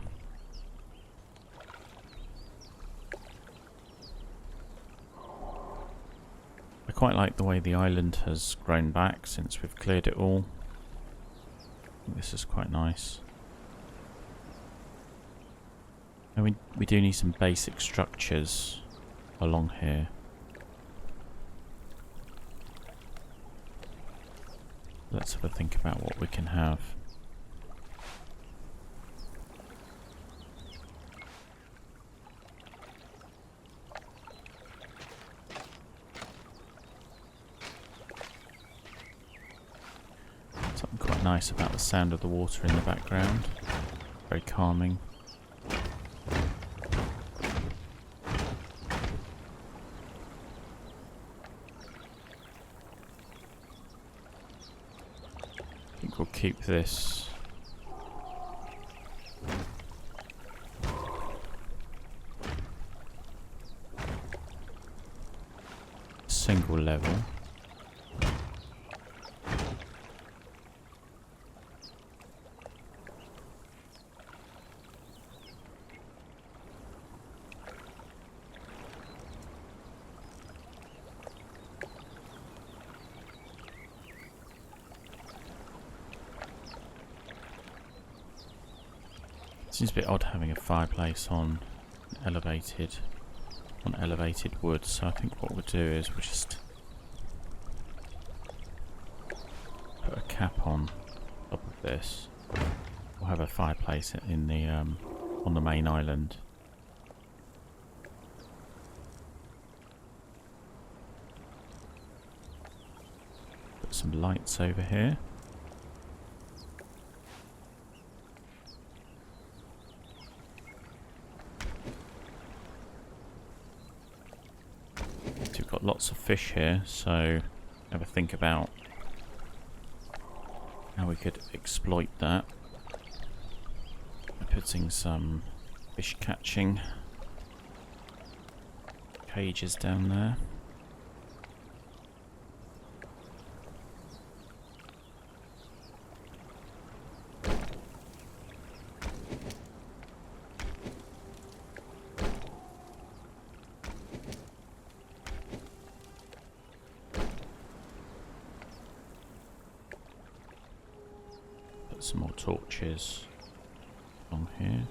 I quite like the way the island has grown back since we've cleared it all. I think this is quite nice. And we do need some basic structures along here. Let's have a think about what we can have. Something quite nice about the sound of the water in the background. Very calming. We'll keep this single level. Seems a bit odd having a fireplace on elevated wood, so I think what we'll do is we'll just put a cap on top of this. We'll have a fireplace in the on the main island. Put some lights over here. Got lots of fish here, so have a think about how we could exploit that by putting some fish catching cages down there. Some more torches along here.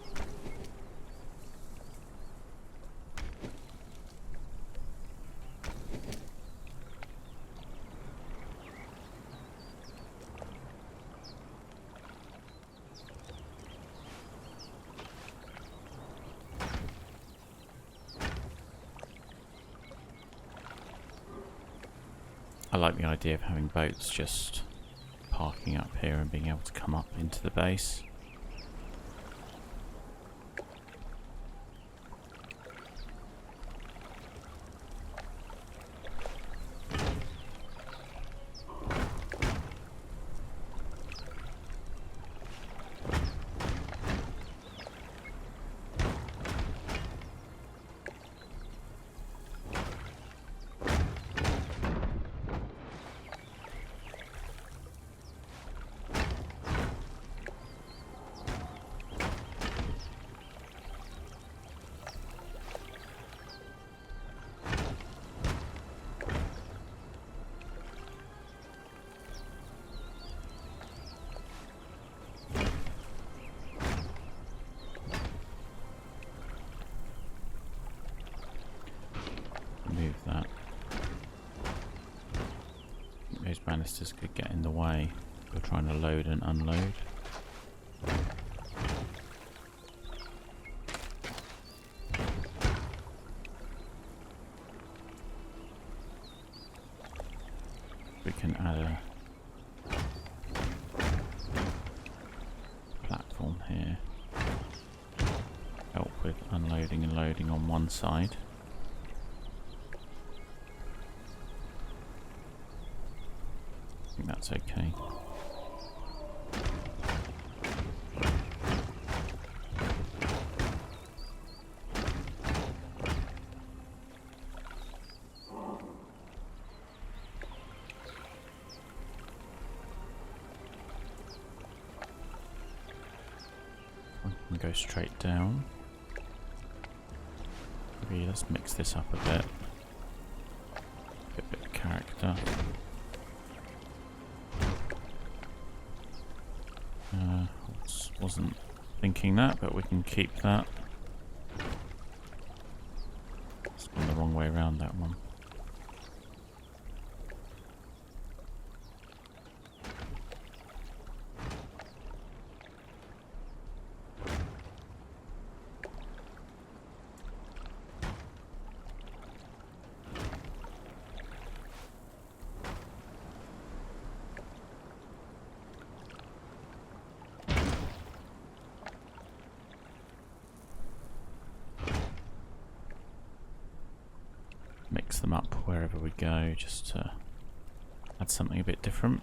like the idea of having boats just parking up here and being able to come up into the base. Move that. I think those banisters could get in the way. We're trying to load and unload. We can add a platform here. Help with unloading and loading on one side. I think that's okay. We can go straight down. Maybe let's mix this up a bit. Get a bit of character. Wasn't thinking that, but we can keep that. It's gone the wrong way around, that one. Mix them up wherever we go, just to add something a bit different.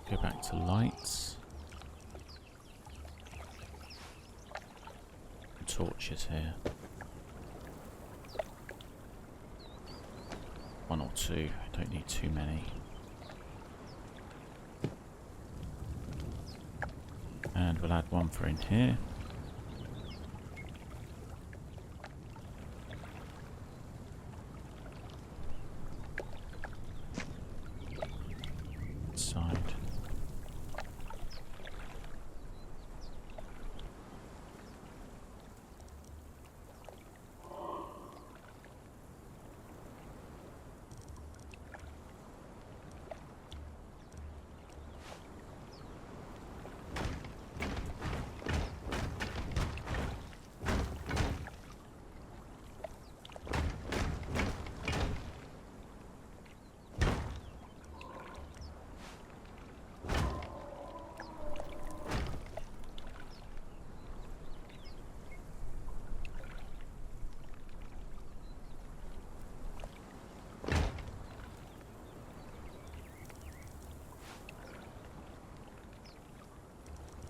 Go back to lights. Torches here. One or two. I don't need too many. And we'll add one for in here. Side.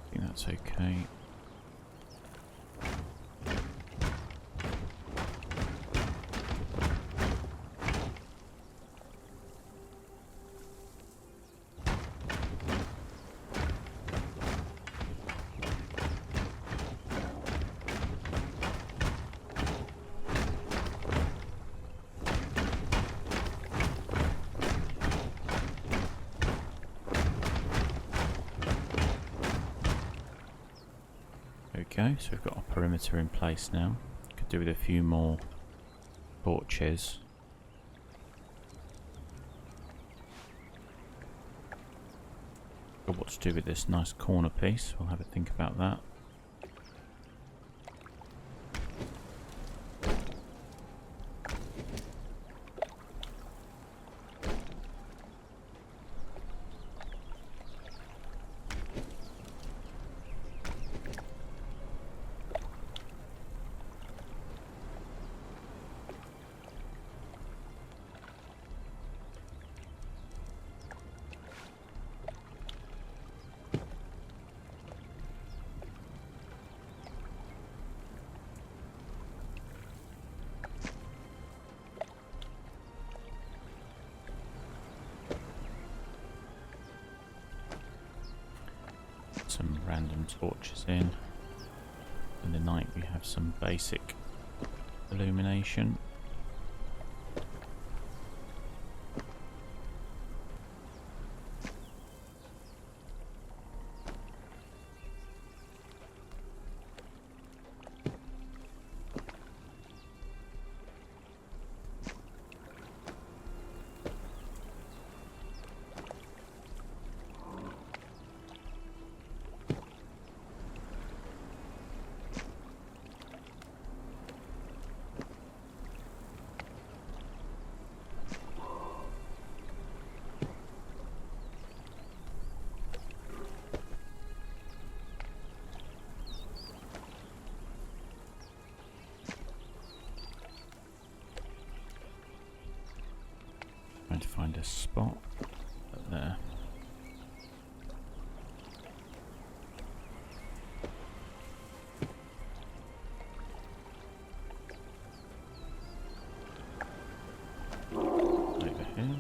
I think that's okay. go, so we've got our perimeter in place now. Could do with a few more torches. Got what to do with this nice corner piece, we'll have a think about that. Some random torches in. In the night we have some basic illumination. Trying to find a spot there. Over here.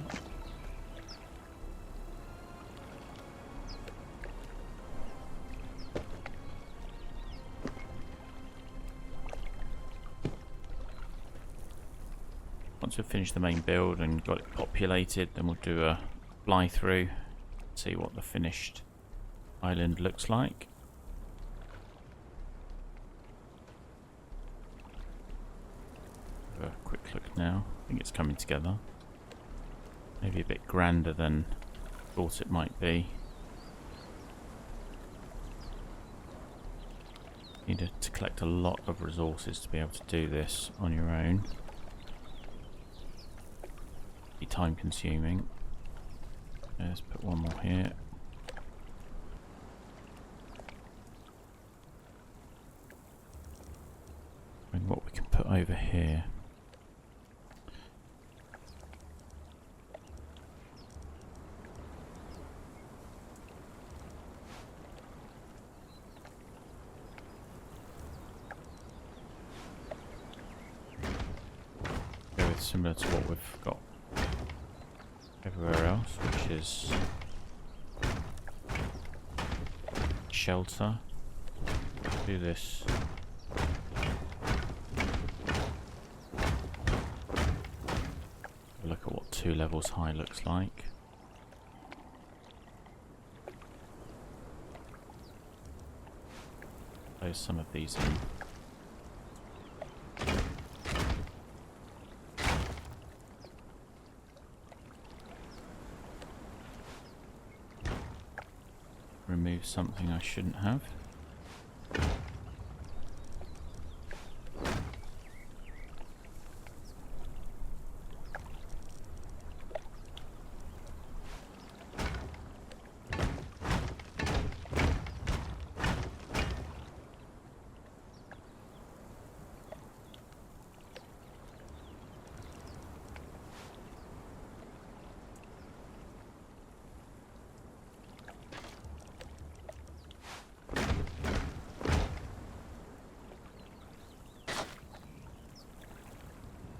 Once we've finished the main build and got it populated, then we'll do a fly through, see what the finished island looks like. Have a quick look now. I think it's coming together. Maybe a bit grander than I thought it might be. Need to collect a lot of resources to be able to do this on your own. Be time consuming. Let's put one more here. And what we can put over here. Go with similar to what we've got everywhere else, which is shelter. Do this. Look at what 2 levels high looks like. Close some of these in. Remove something I shouldn't have.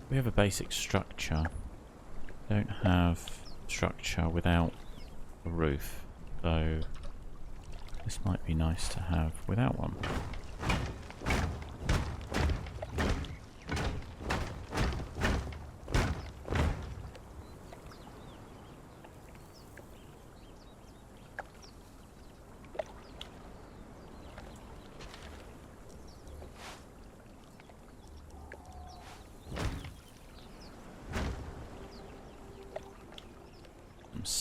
We have a basic structure. Don't have structure without a roof, so this might be nice to have without one.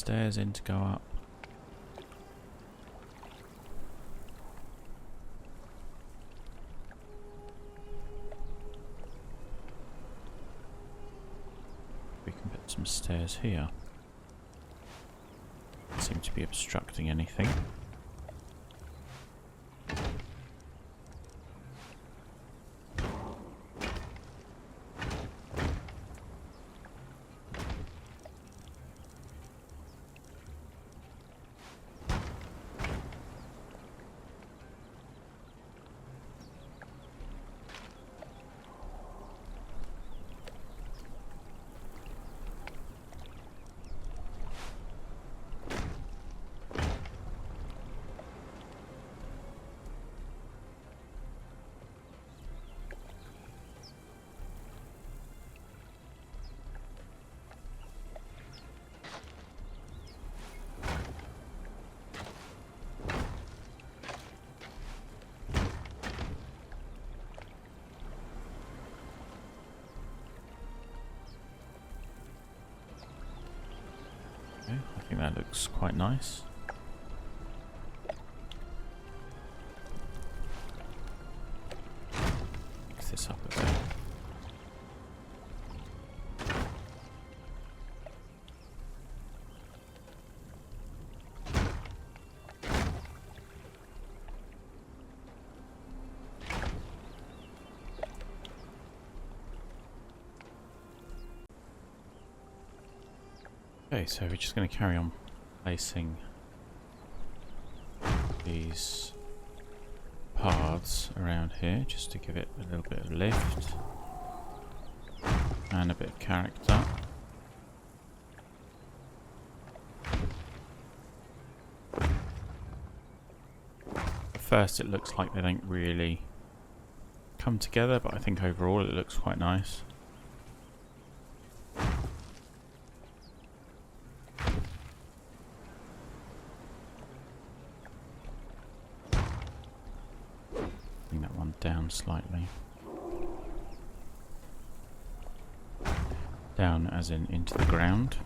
stairs in to go up. We can put some stairs here. Doesn't seem to be obstructing anything. Okay, I think that looks quite nice. Mix this up a bit. Okay, so we're just going to carry on placing these paths around here just to give it a little bit of lift and a bit of character. At first it looks like they don't really come together, but I think overall it looks quite nice. Down slightly. Down as in into the ground.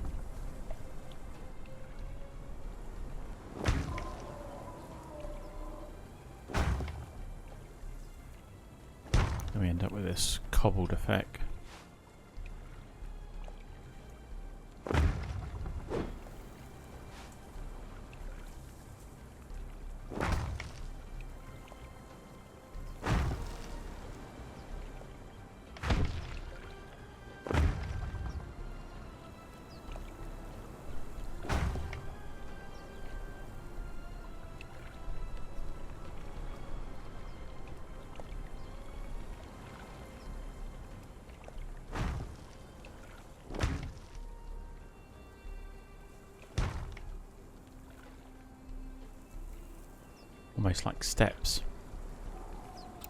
And we end up with this cobbled effect. Almost like steps,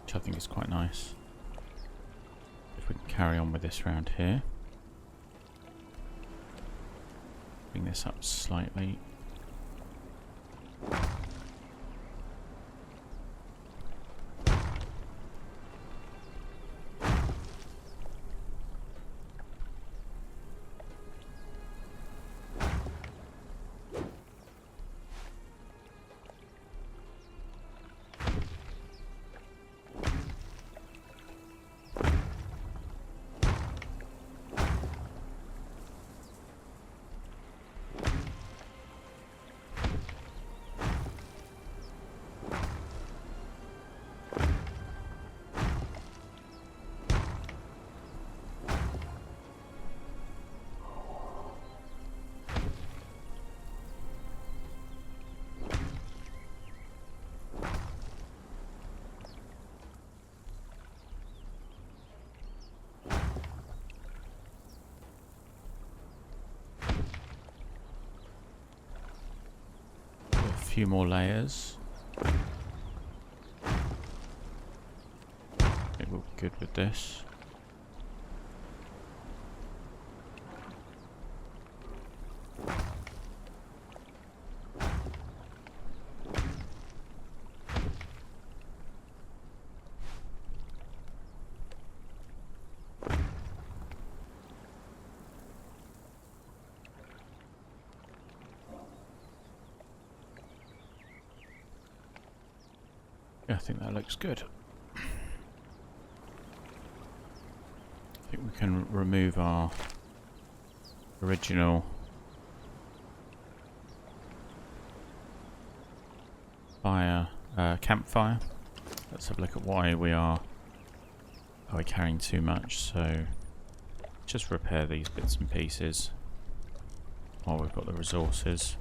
which I think is quite nice. If we can carry on with this around here. Bring this up slightly. A few more layers. I think we'll be good with this. Yeah, I think that looks good. I think we can remove our original campfire. Let's have a look at why we are carrying too much. So just repair these bits and pieces while we've got the resources.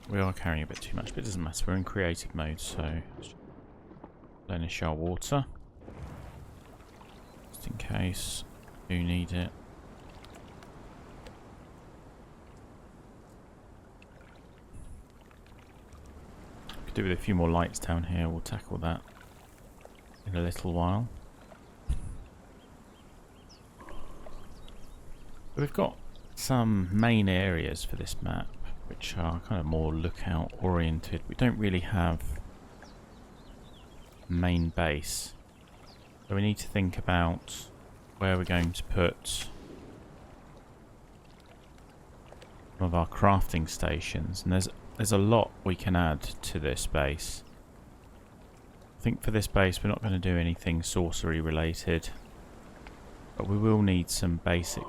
We are carrying a bit too much, but it doesn't matter. We're in creative mode, so replenish our water just in case we do need it. Could do with a few more lights down here. We'll tackle that in a little while. We've got some main areas for this map which are kind of more lookout oriented. We don't really have a main base, so we need to think about where we're going to put one of our crafting stations, and there's a lot we can add to this base. I think for this base we're not going to do anything sorcery related, but we will need some basic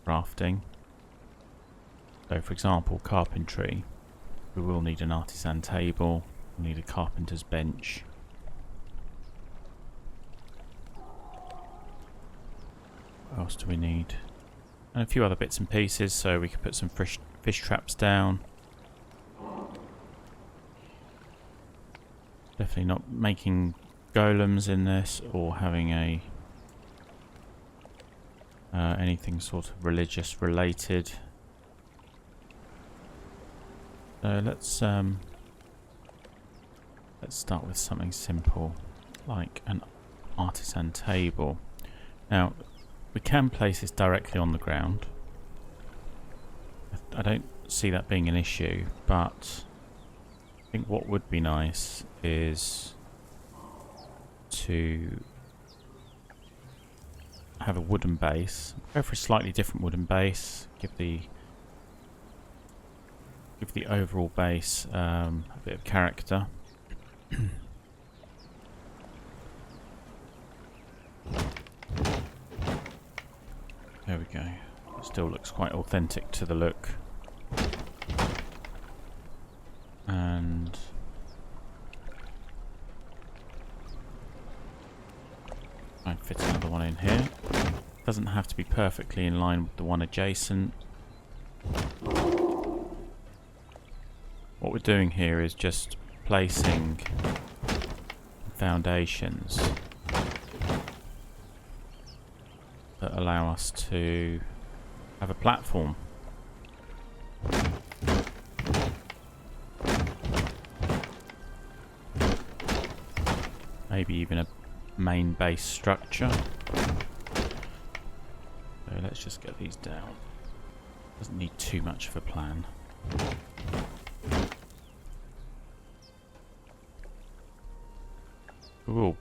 crafting. So for example, carpentry, we will need an artisan table, we'll need a carpenter's bench. What else do we need? And a few other bits and pieces, so we could put some fish traps down. Definitely not making golems in this or having a anything sort of religious related. So let's start with something simple like an artisan table. Now we can place this directly on the ground. I don't see that being an issue, but I think what would be nice is to have a wooden base. Go for a slightly different wooden base. Give the overall base a bit of character. There we go. It still looks quite authentic to the look. And try and fit another one in here. Doesn't have to be perfectly in line with the one adjacent. What we're doing here is just placing foundations that allow us to have a platform. Maybe even a main base structure. So let's just get these down. Doesn't need too much of a plan. We will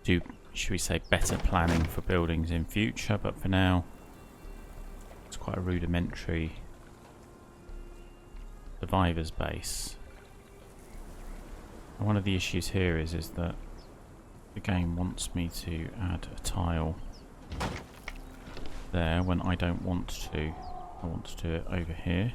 do, should we say, better planning for buildings in future, but for now it's quite a rudimentary survivor's base. And one of the issues here is that the game wants me to add a tile there when I don't want to. I want to do it over here.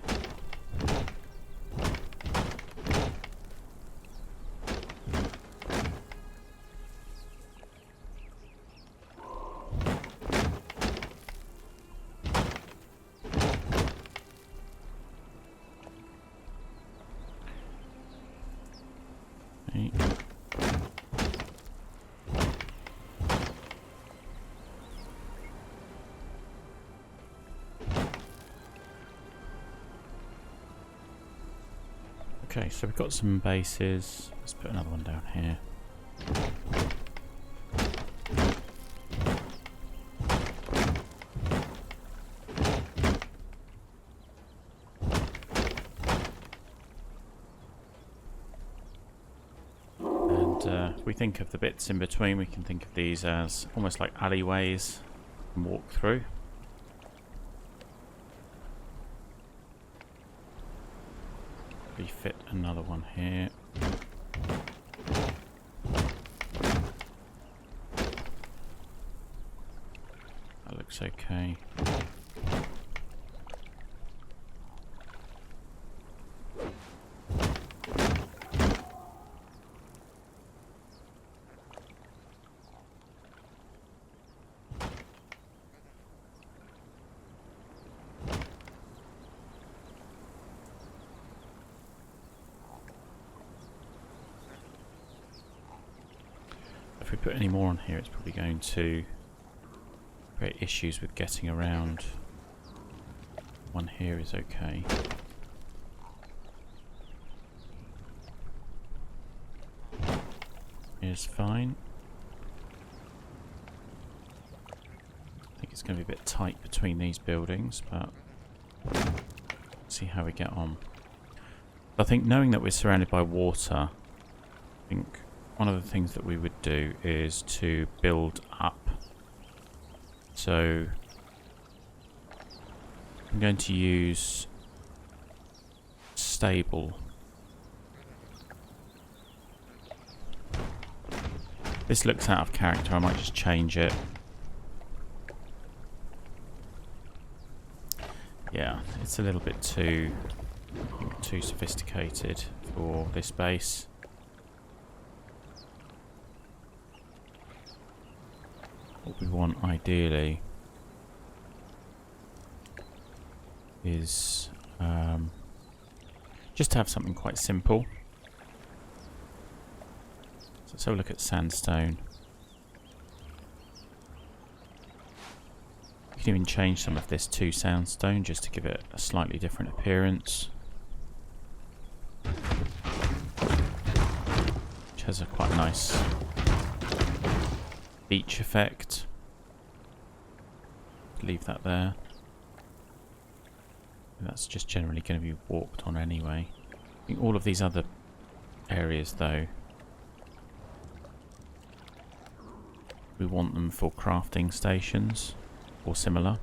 Okay, so we've got some bases. Let's put another one down here. And if we think of the bits in between, we can think of these as almost like alleyways and walk through. refit another one here. That looks okay. If we put any more on here, it's probably going to create issues with getting around. One here is okay. Here's fine. I think it's going to be a bit tight between these buildings, but let's see how we get on. I think knowing that we're surrounded by water, I think one of the things that we would do is to build up. So I'm going to use stable. This looks out of character, I might just change it. Yeah, it's a little bit too sophisticated for this base. What we want ideally is just to have something quite simple. So let's have a look at sandstone. You can even change some of this to sandstone just to give it a slightly different appearance. Which has a quite nice beach effect. Leave that there. That's just generally going to be walked on anyway. I think all of these other areas though, we want them for crafting stations or similar.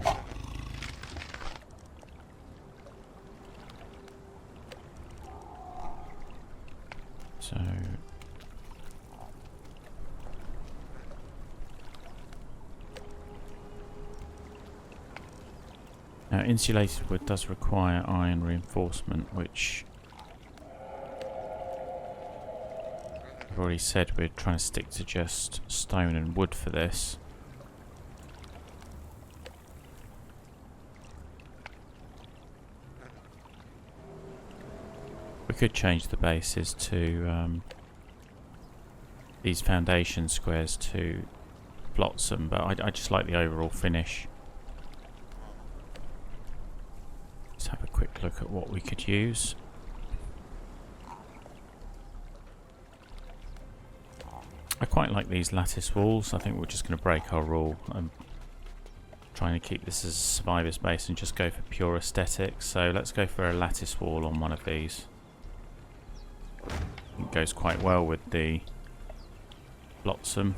So now insulated wood does require iron reinforcement, which I've already said we're trying to stick to just stone and wood for this. We could change the bases to these foundation squares to flotsam, but I just like the overall finish. Let's have a quick look at what we could use. I quite like these lattice walls. I think we're just going to break our rule. I'm trying to keep this as a survivor's base and just go for pure aesthetics. So let's go for a lattice wall on one of these. It goes quite well with the flotsam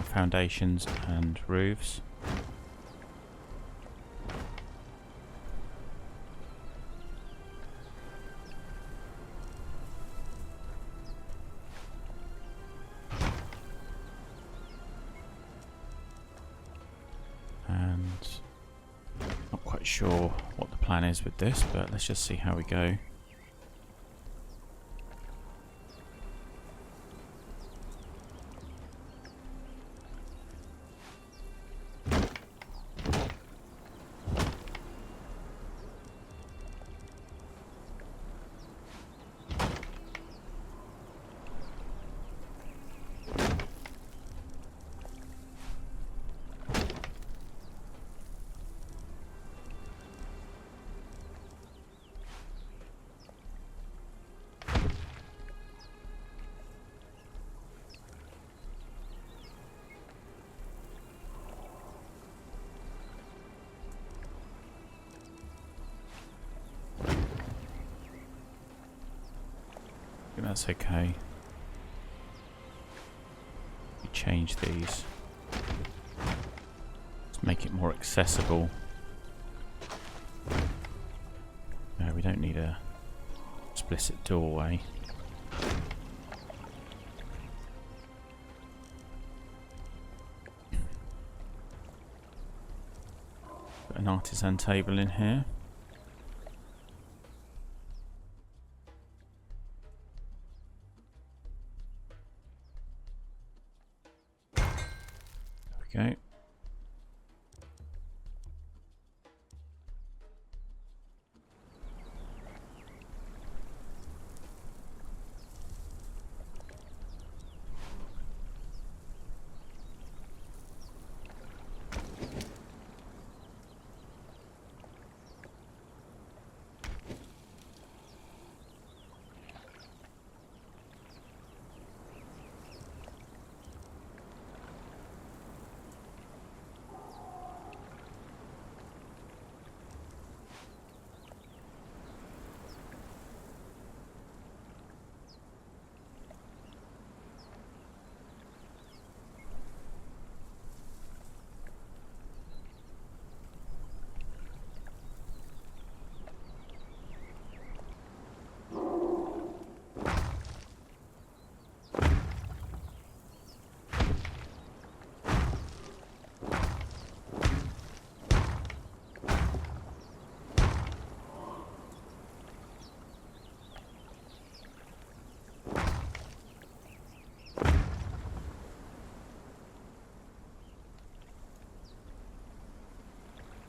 foundations and roofs. And not quite sure what the plan is with this, but let's just see how we go. I think that's okay. We change these to make it more accessible. No, we don't need a explicit doorway. Got an artisan table in here. There we go.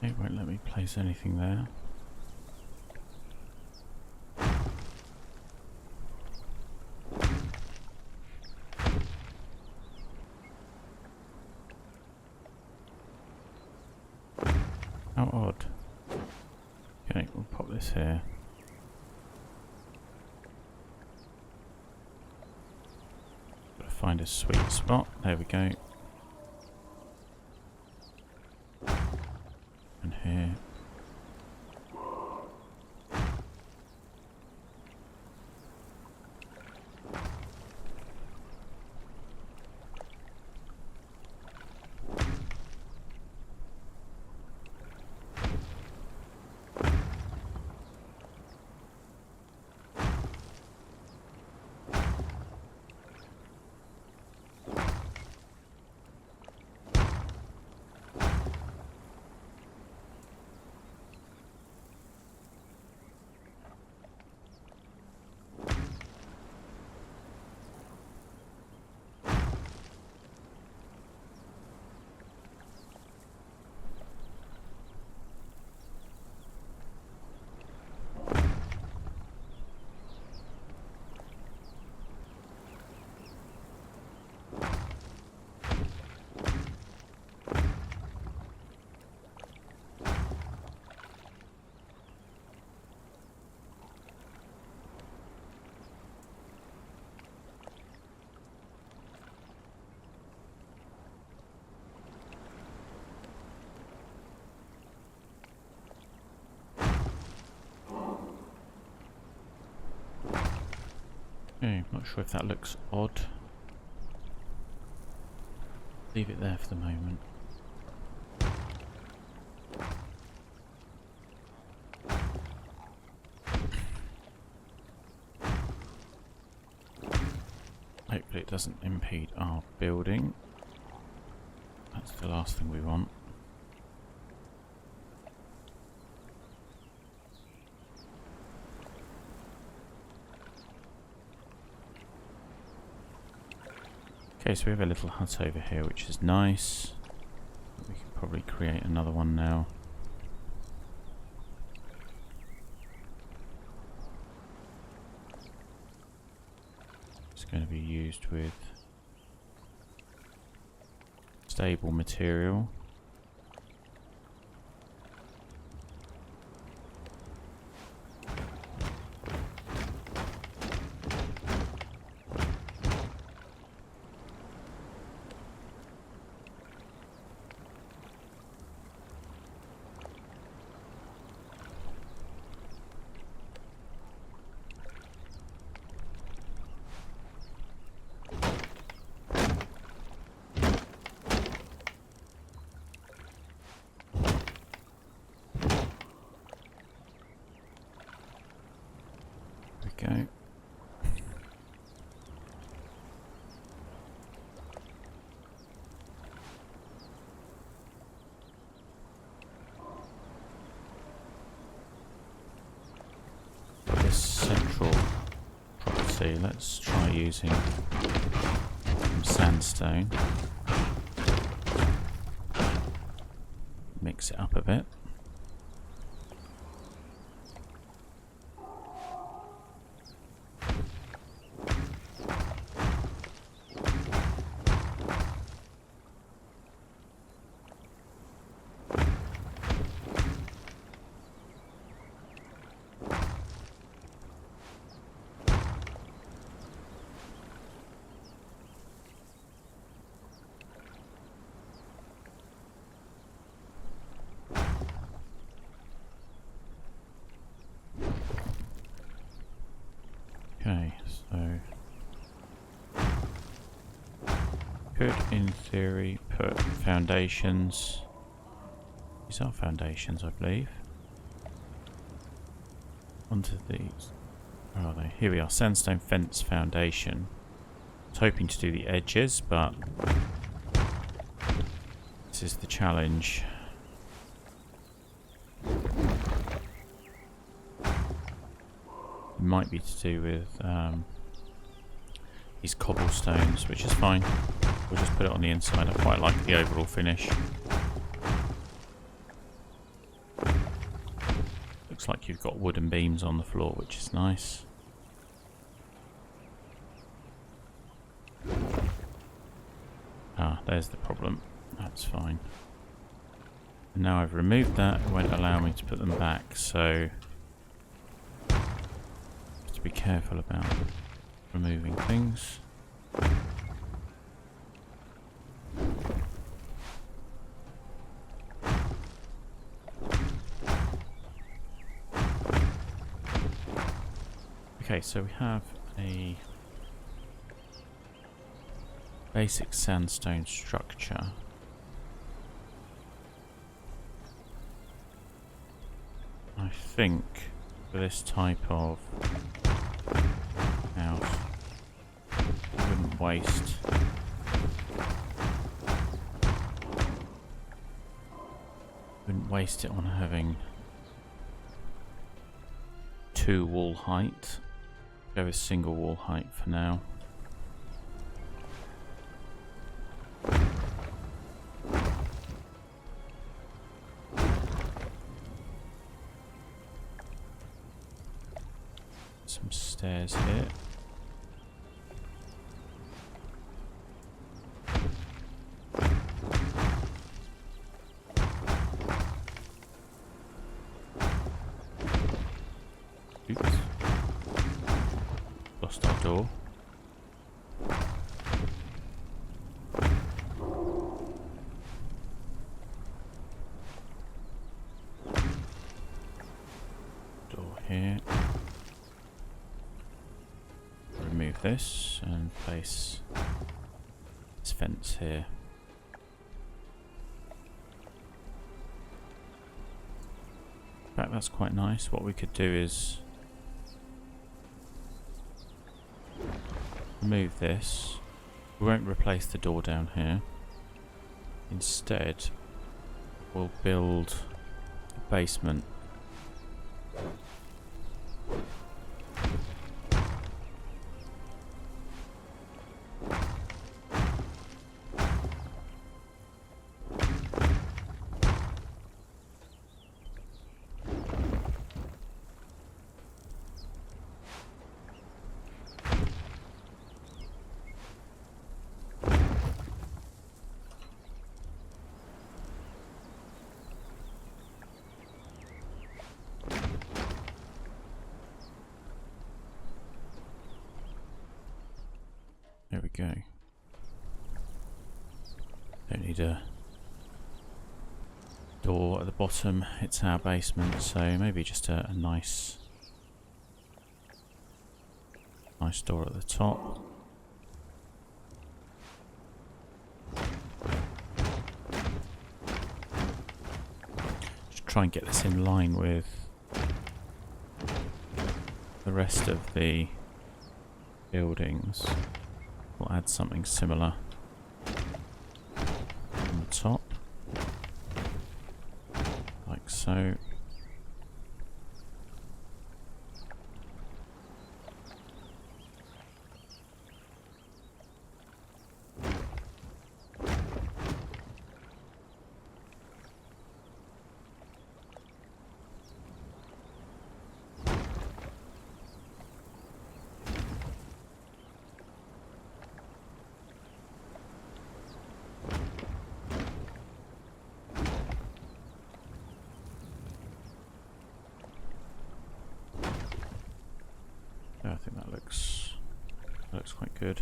It won't let me place anything there. How odd. Okay, we'll pop this here. Gotta find a sweet spot. There we go. And here. Okay, not sure if that looks odd. Leave it there for the moment. Hopefully it doesn't impede our building. That's the last thing we want. Okay, so we have a little hut over here, which is nice. We can probably create another one now. It's going to be used with stable material. let's try using some sandstone. Mix it up a bit. Okay, so could in theory put foundations. These are foundations, I believe. Onto these. Where are they? Here we are, sandstone fence foundation. I was hoping to do the edges, but this is the challenge. It might be to do with these cobblestones, which is fine. We'll just put it on the inside. I quite like the overall finish. Looks like you've got wooden beams on the floor, which is nice. Ah, there's the problem. That's fine. And now I've removed that, it won't allow me to put them back, so to be careful about removing things. Okay, so we have a basic sandstone structure. I think for this type of house, I wouldn't waste it on having 2 wall height. Go with single wall height for now. Some stairs here. Oops. Lost our door. Door here. Remove this and place this fence here. In fact, that's quite nice. What we could do is remove this. We won't replace the door down here. Instead, we'll build a basement. There we go. Don't need a door at the bottom. It's our basement, so maybe just a nice door at the top. Just try and get this in line with the rest of the buildings. We'll add something similar on the top, like so. think that looks quite good.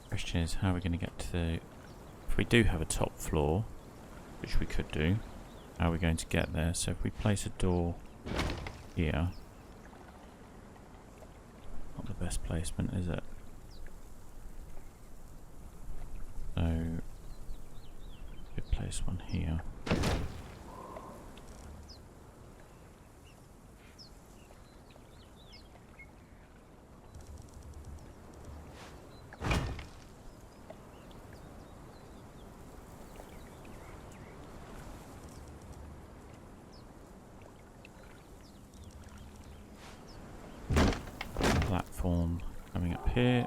Question is, how are we going to get to the... If we do have a top floor, which we could do, how are we going to get there? So if we place a door here, not the best placement, is it? So we place one here. Platform coming up here.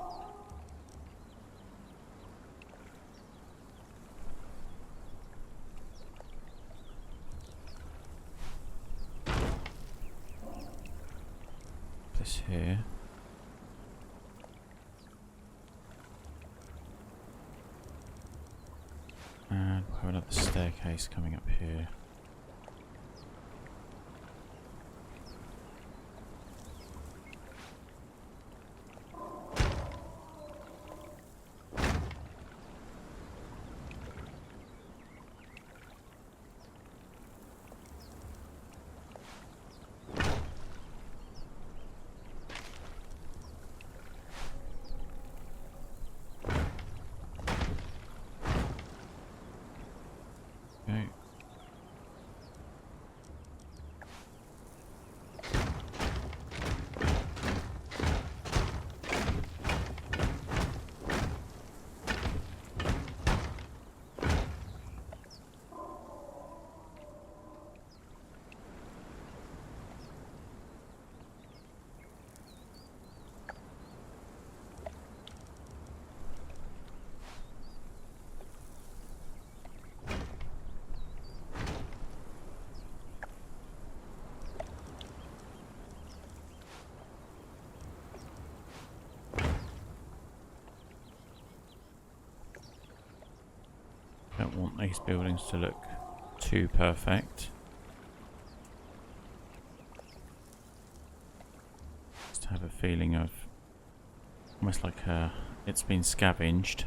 This here. And we'll have another staircase coming up here. Okay. Don't want these buildings to look too perfect. Just have a feeling of almost like it's been scavenged.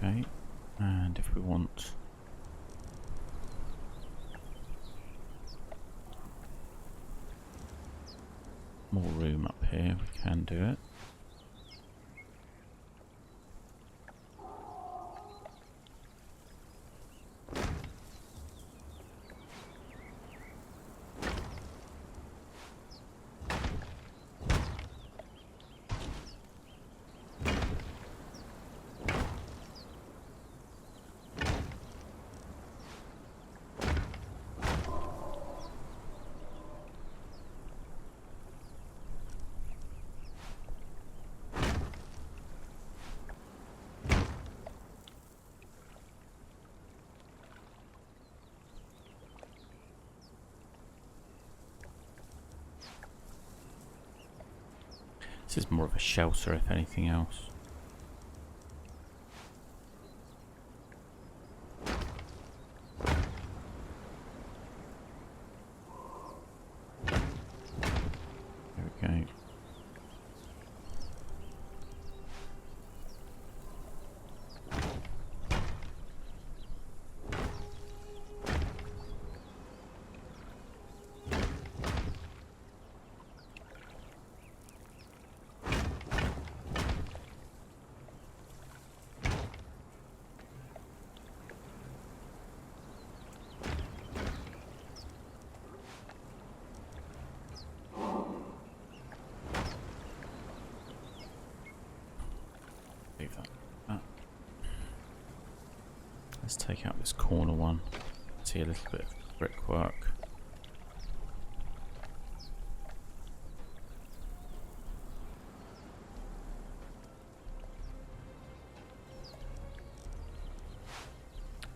Okay, and if we want more room up here, we can do it. This is more of a shelter, if anything else. There we go. Let's take out this corner one. See a little bit of brickwork.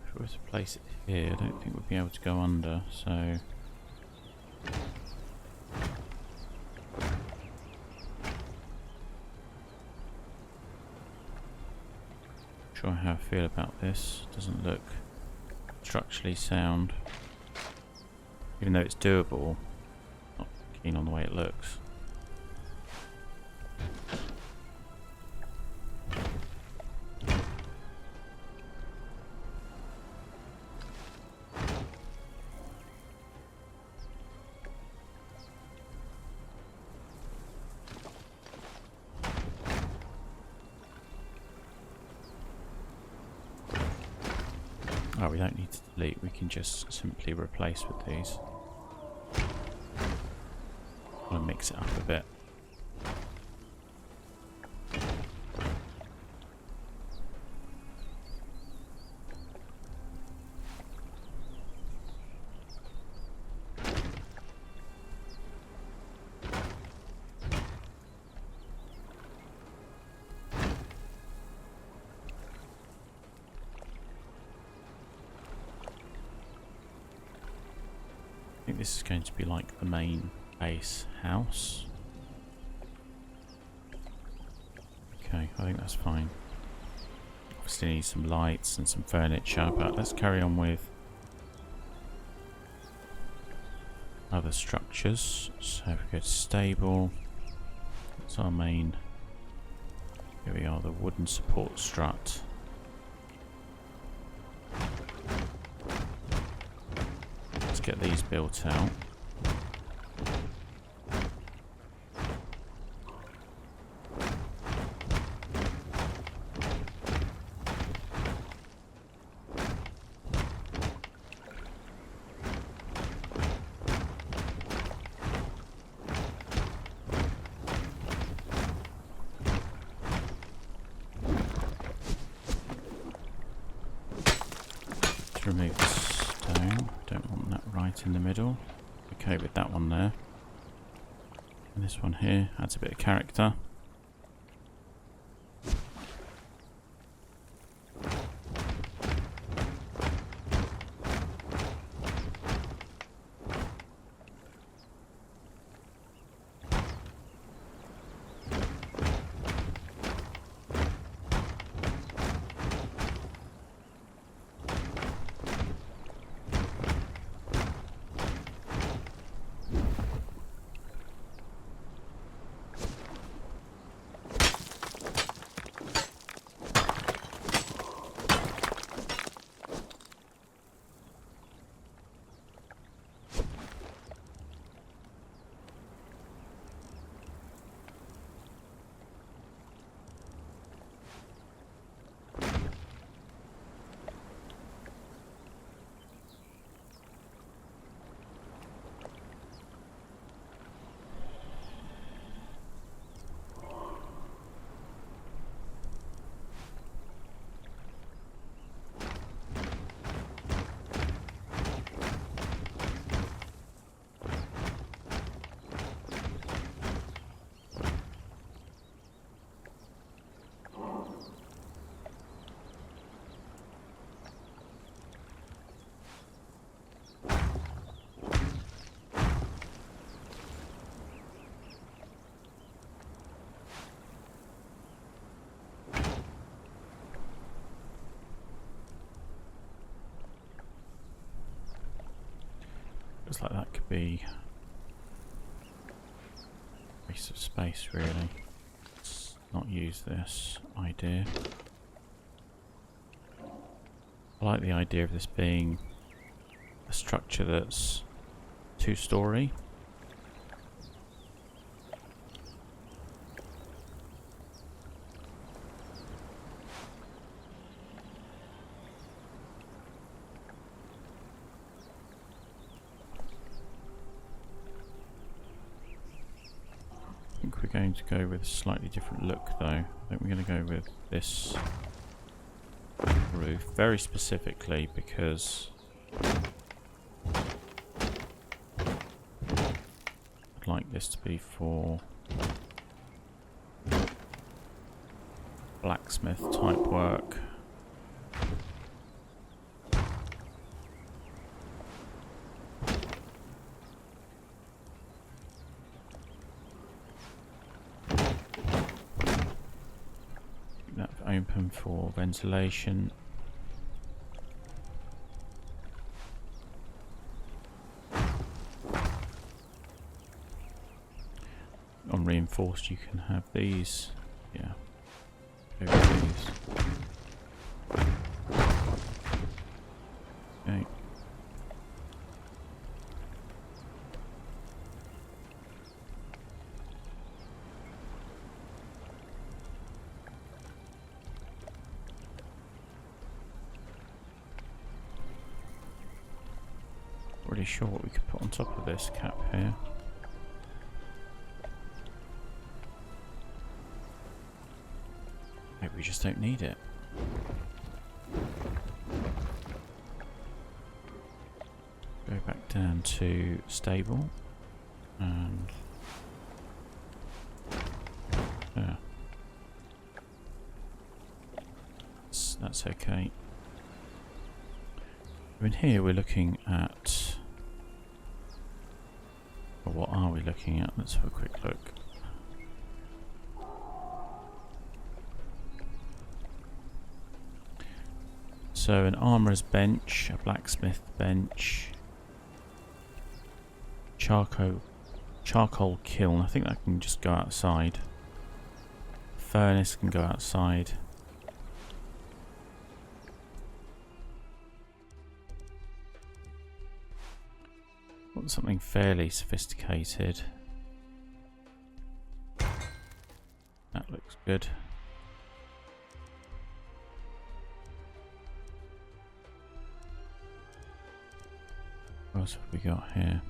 If we were to place it here, I don't think we'd be able to go under, so... Sure how I feel about this. Doesn't look structurally sound. Even though it's doable, not keen on the way it looks. Oh, we don't need to delete, we can just simply replace with these. I'll mix it up a bit. I think this is going to be like the main base house. Okay, I think that's fine. Obviously need some lights and some furniture, but let's carry on with other structures. So if we go to stable, that's our main. Here we are, the wooden support strut. Get these built out. To remove the stone, don't want that right in the middle. Okay with that one there. And this one here adds a bit of character. Looks like that could be a waste of space, really. Let's not use this idea. I like the idea of this being a structure that's two-story. I think we're going to go with a slightly different look though. I think we're going to go with this roof very specifically because I'd like this to be for blacksmith type work. Keep that open for ventilation. On reinforced you can have these, yeah. Over these. Okay. Really sure what we could put on top of this cap here. Maybe we just don't need it. Go back down to stable and yeah, that's okay. In here we're looking at, or what are we looking at? Let's have a quick look. So an armourer's bench, a blacksmith bench, charcoal kiln, I think that can just go outside. Furnace can go outside. Want something fairly sophisticated. That looks good. What else have we got here?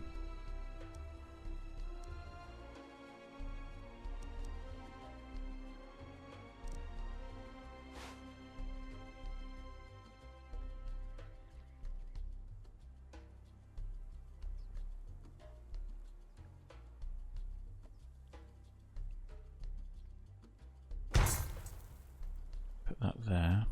Put that there.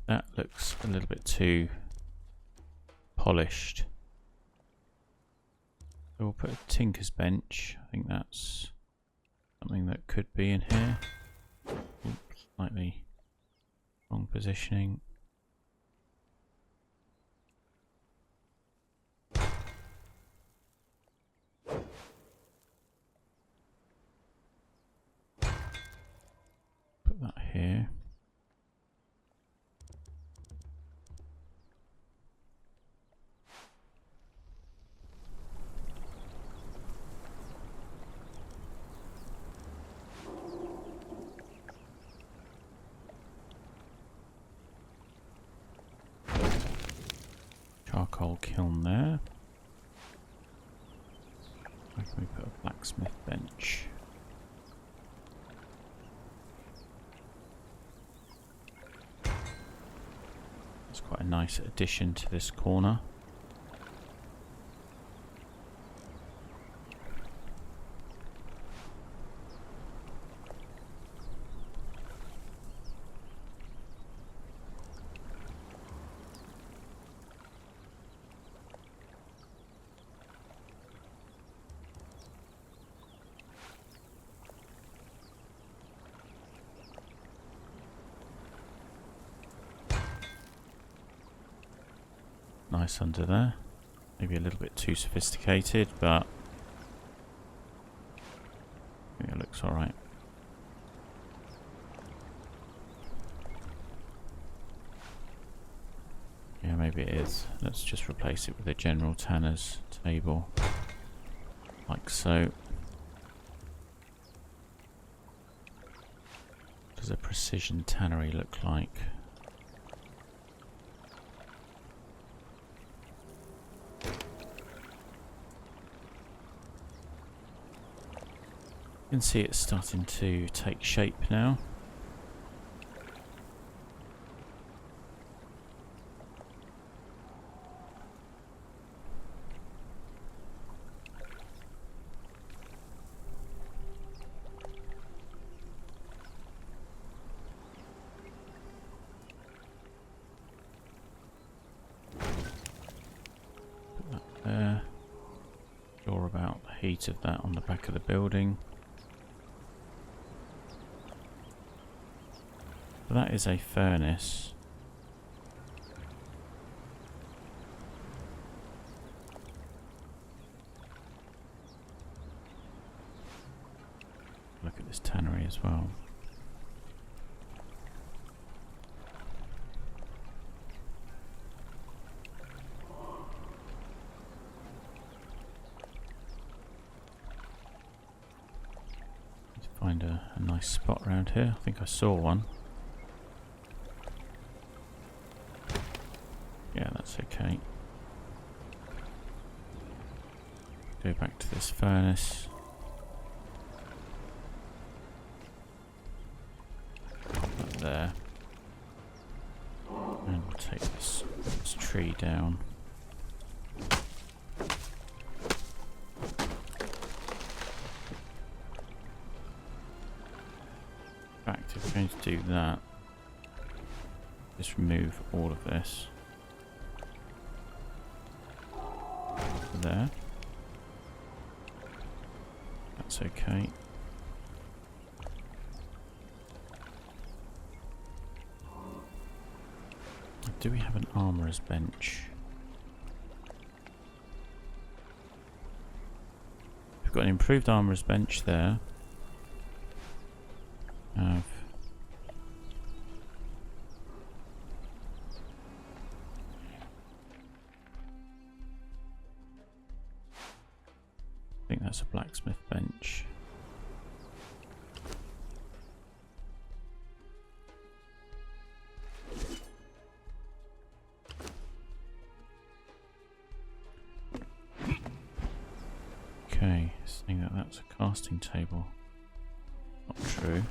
That looks a little bit too polished. So we'll put a tinker's bench. I think that's something that could be in here. Oops, slightly wrong positioning. Put that here. Charcoal kiln there. Where can we put a blacksmith bench? That's quite a nice addition to this corner. Nice under there. Maybe a little bit too sophisticated, but I think it looks alright. Yeah, maybe it is. Let's just replace it with a general tanner's table. Like so. What does a precision tannery look like? You can see it's starting to take shape now. Put that there. Sure about the heat of that on the back of the building. That is a furnace. Look at this tannery as well. Need to find a nice spot around here. I think I saw one. Yeah, that's okay. Go back to this furnace. Put that there. And we'll take this tree down. In fact, if we're going to do that, just remove all of this. There. That's okay. Do we have an armourer's bench? We've got an improved armourer's bench there. I think that's a blacksmith bench. Okay, saying that that's a casting table. Not true.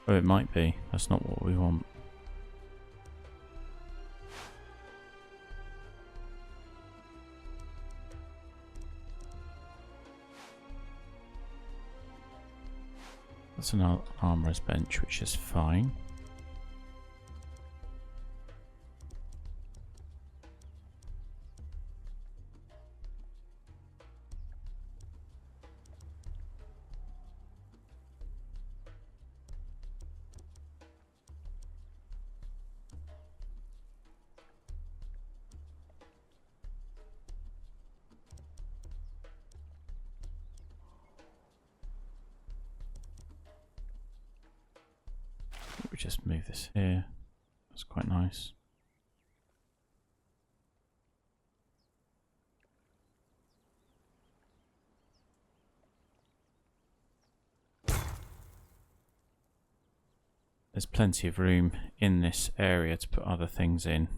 Oh, it might be. That's not what we want. That's an armourer's bench, which is fine. We just move this here. That's quite nice. There's plenty of room in this area to put other things in.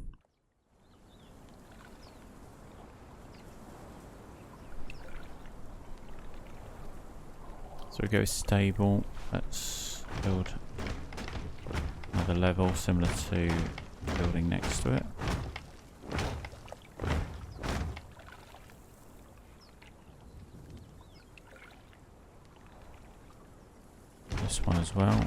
So we go stable. Let's build another level similar to the building next to it. This one as well.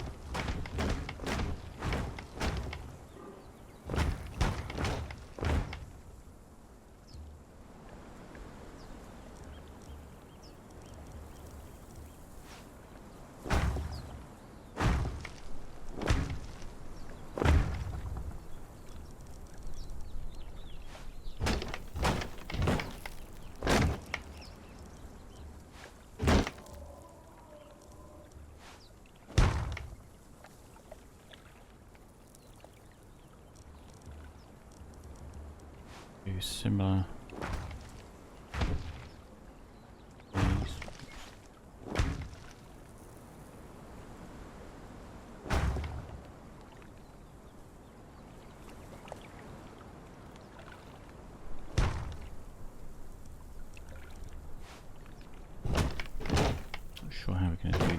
Do similar.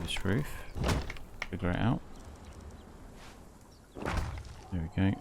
this roof. Figure it out. There we go.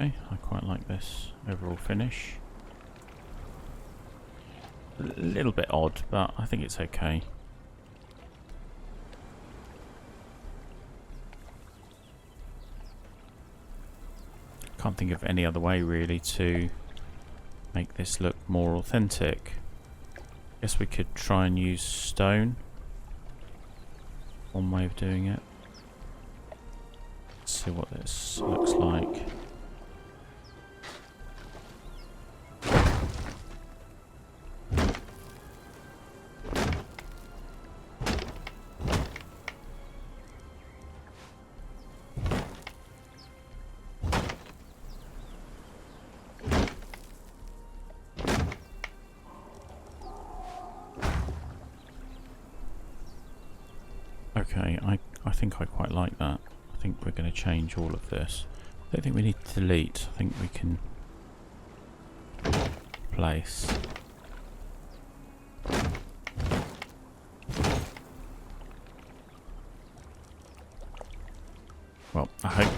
Okay, I quite like this overall finish. A little bit odd, but I think it's okay. Can't think of any other way really to make this look more authentic. Guess we could try and use stone. One way of doing it. Let's see what this looks like. Okay, I think I quite like that. I think we're going to change all of this. I don't think we need to delete. I think we can place. Well, I hope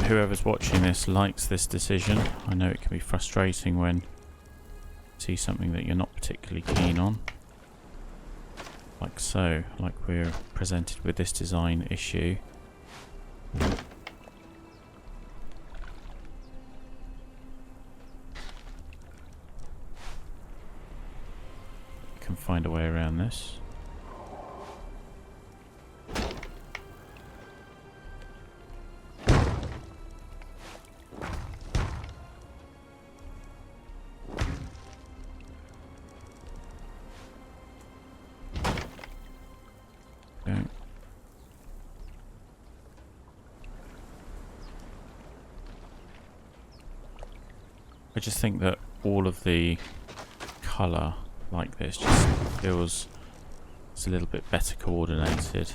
whoever's watching this likes this decision. I know it can be frustrating when you see something that you're not particularly keen on. Like so, like we're presented with this design issue. You can find a way around this. I just think that all of the colour like this just feels it's a little bit better coordinated.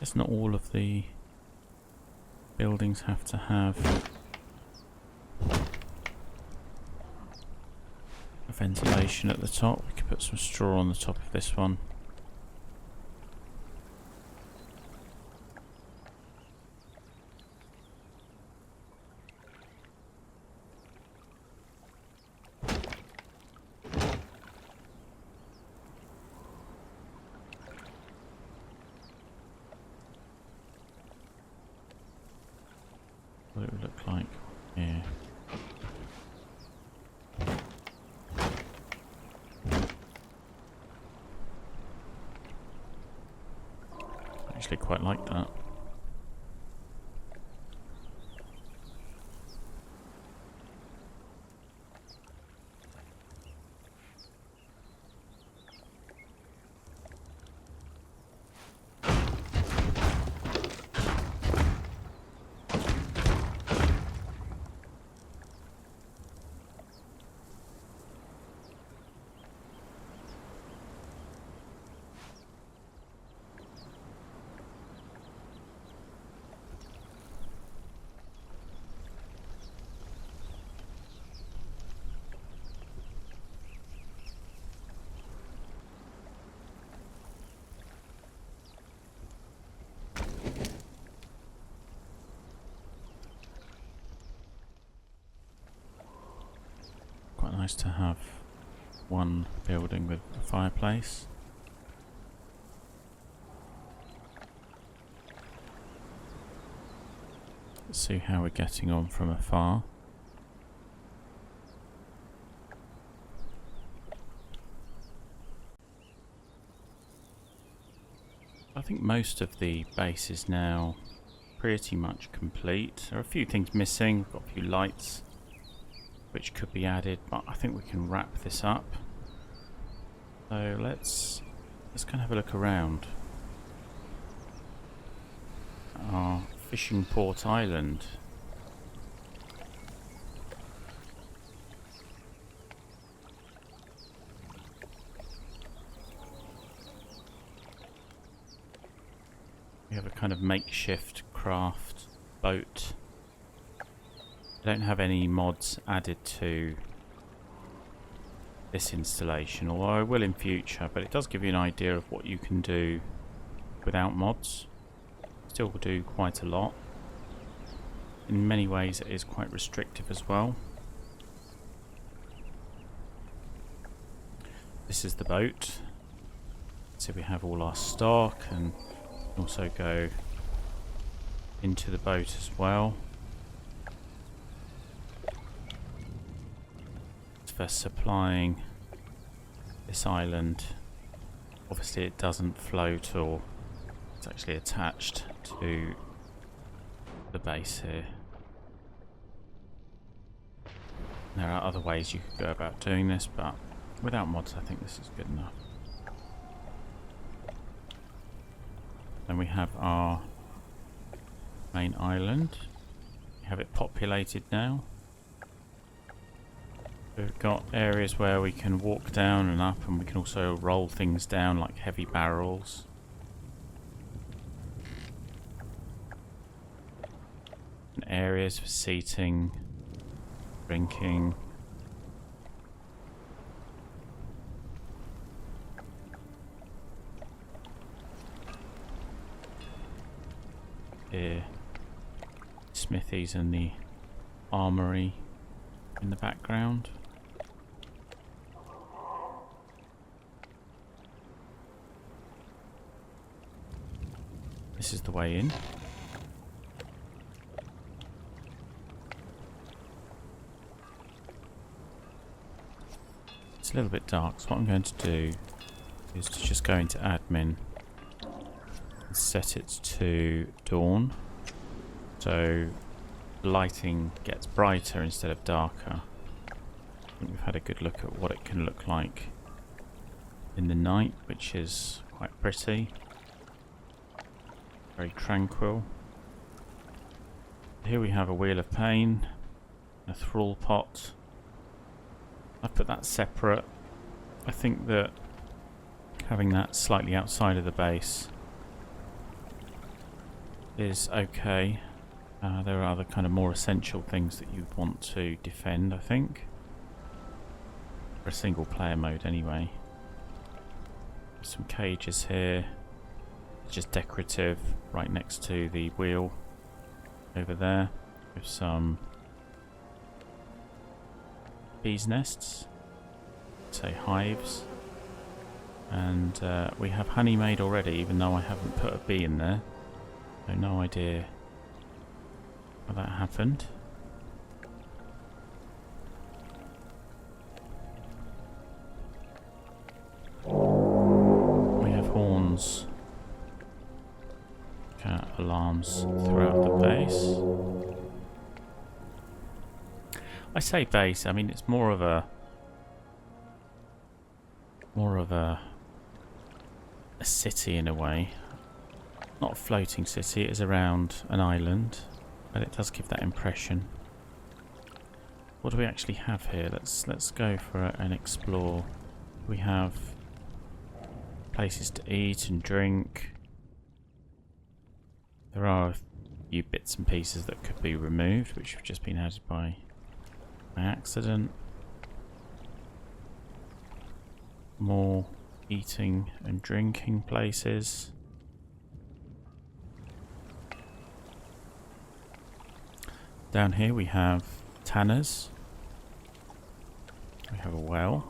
It's not all of the buildings have to have a ventilation at the top. We could put some straw on the top of this one. What it would look like here. I actually quite like that. Nice to have one building with a fireplace. Let's see how we're getting on from afar. I think most of the base is now pretty much complete. There are a few things missing. We've got a few lights which could be added, but I think we can wrap this up. So let's kind of have a look around. Our fishing port island. We have a kind of makeshift craft boat. I don't have any mods added to this installation, although I will in future, but it does give you an idea of what you can do without mods. Still do quite a lot. In many ways it is quite restrictive as well. This is the boat. So we have all our stock, and also go into the boat as well. For supplying this island. Obviously it doesn't float, or it's actually attached to the base here. There are other ways you could go about doing this, but without mods I think this is good enough. Then we have our main island. We have it populated now. We've got areas where we can walk down and up, and we can also roll things down like heavy barrels. And areas for seating, drinking. Here, smithies and the armory in the background. This is the way in. It's a little bit dark, so what I'm going to do is to just go into admin and set it to dawn, so lighting gets brighter instead of darker. I think we've had a good look at what it can look like in the night, which is quite pretty. Very tranquil. Here we have a wheel of pain, a thrall pot. I've put that separate. I think that having that slightly outside of the base is okay. There are other kind of more essential things that you want to defend, I think. For a single player mode anyway. Some cages here. Just decorative, right next to the wheel over there, with some bees' nests, say hives, and we have honey made already, even though I haven't put a bee in there. I have no idea how that happened. We have horns. Alarms throughout the base. I say base, I mean it's more of a city in a way. Not a floating city, it is around an island, but it does give that impression. What do we actually have here? Let's go for an explore. We have places to eat and drink. There are a few bits and pieces that could be removed, which have just been added by accident. More eating and drinking places. Down here we have tanners. We have a well.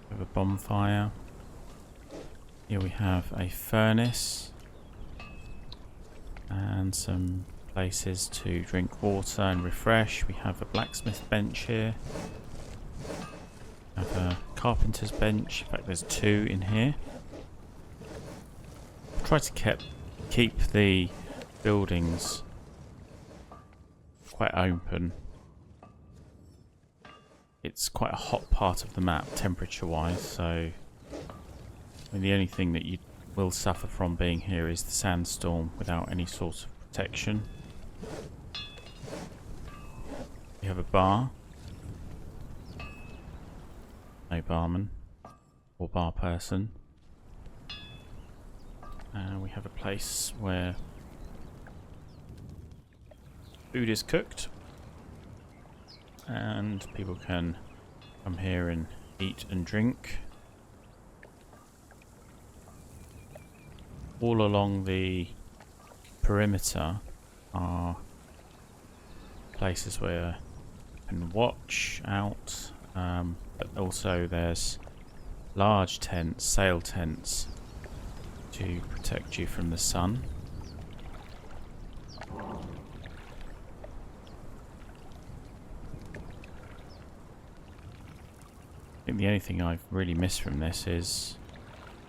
We have a bonfire. Here we have a furnace. And some places to drink water and refresh. We have a blacksmith bench here. We have a carpenter's bench. In fact, there's 2 in here. I've tried to keep the buildings quite open. It's quite a hot part of the map, temperature-wise, so I mean, the only thing that you will suffer from being here is the sandstorm without any sort of protection. We have a bar. No barman or bar person. We have a place where food is cooked and people can come here and eat and drink. All along the perimeter are places where you can watch out, but also there's large tents, sail tents, to protect you from the sun. I think the only thing I've really missed from this is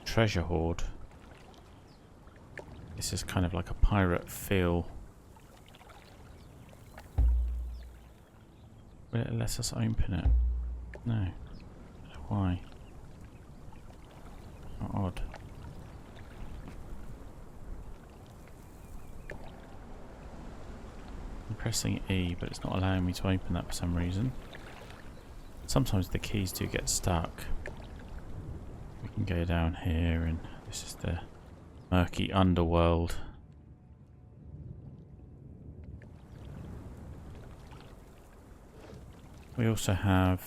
treasure hoard. This is kind of like a pirate feel. Will it let us open it? No. I don't know why. How odd. I'm pressing E, but it's not allowing me to open that for some reason. Sometimes the keys do get stuck. We can go down here, and this is the murky underworld. We also have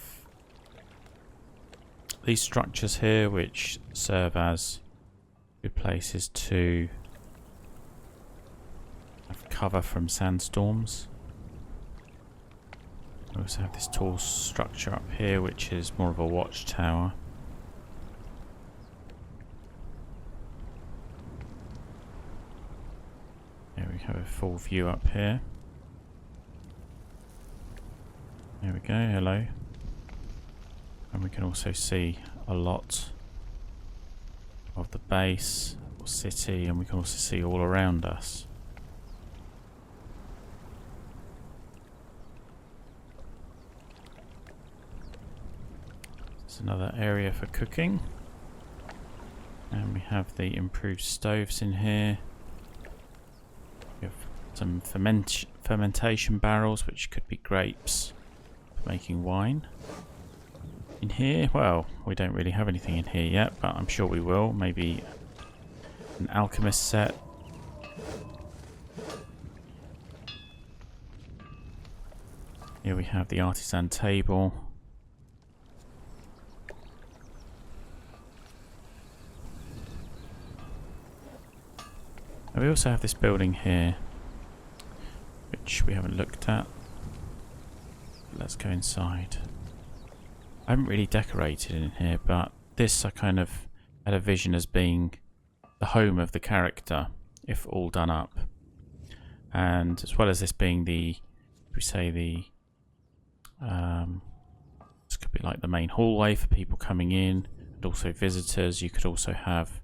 these structures here which serve as good places to have cover from sandstorms. We also have this tall structure up here which is more of a watchtower. Here we have a full view up here. There we go, hello. And we can also see a lot of the base or city, and we can also see all around us. There's another area for cooking. And we have the improved stoves in here. We have some fermentation barrels, which could be grapes for making wine. In here, well, we don't really have anything in here yet, but I'm sure we will. Maybe an alchemist set. Here we have the artisan table. And we also have this building here, which we haven't looked at. Let's go inside. I haven't really decorated in here, but this I kind of had a vision as being the home of the character, if all done up. And as well as this being the, we say the, this could be like the main hallway for people coming in, and also visitors. You could also have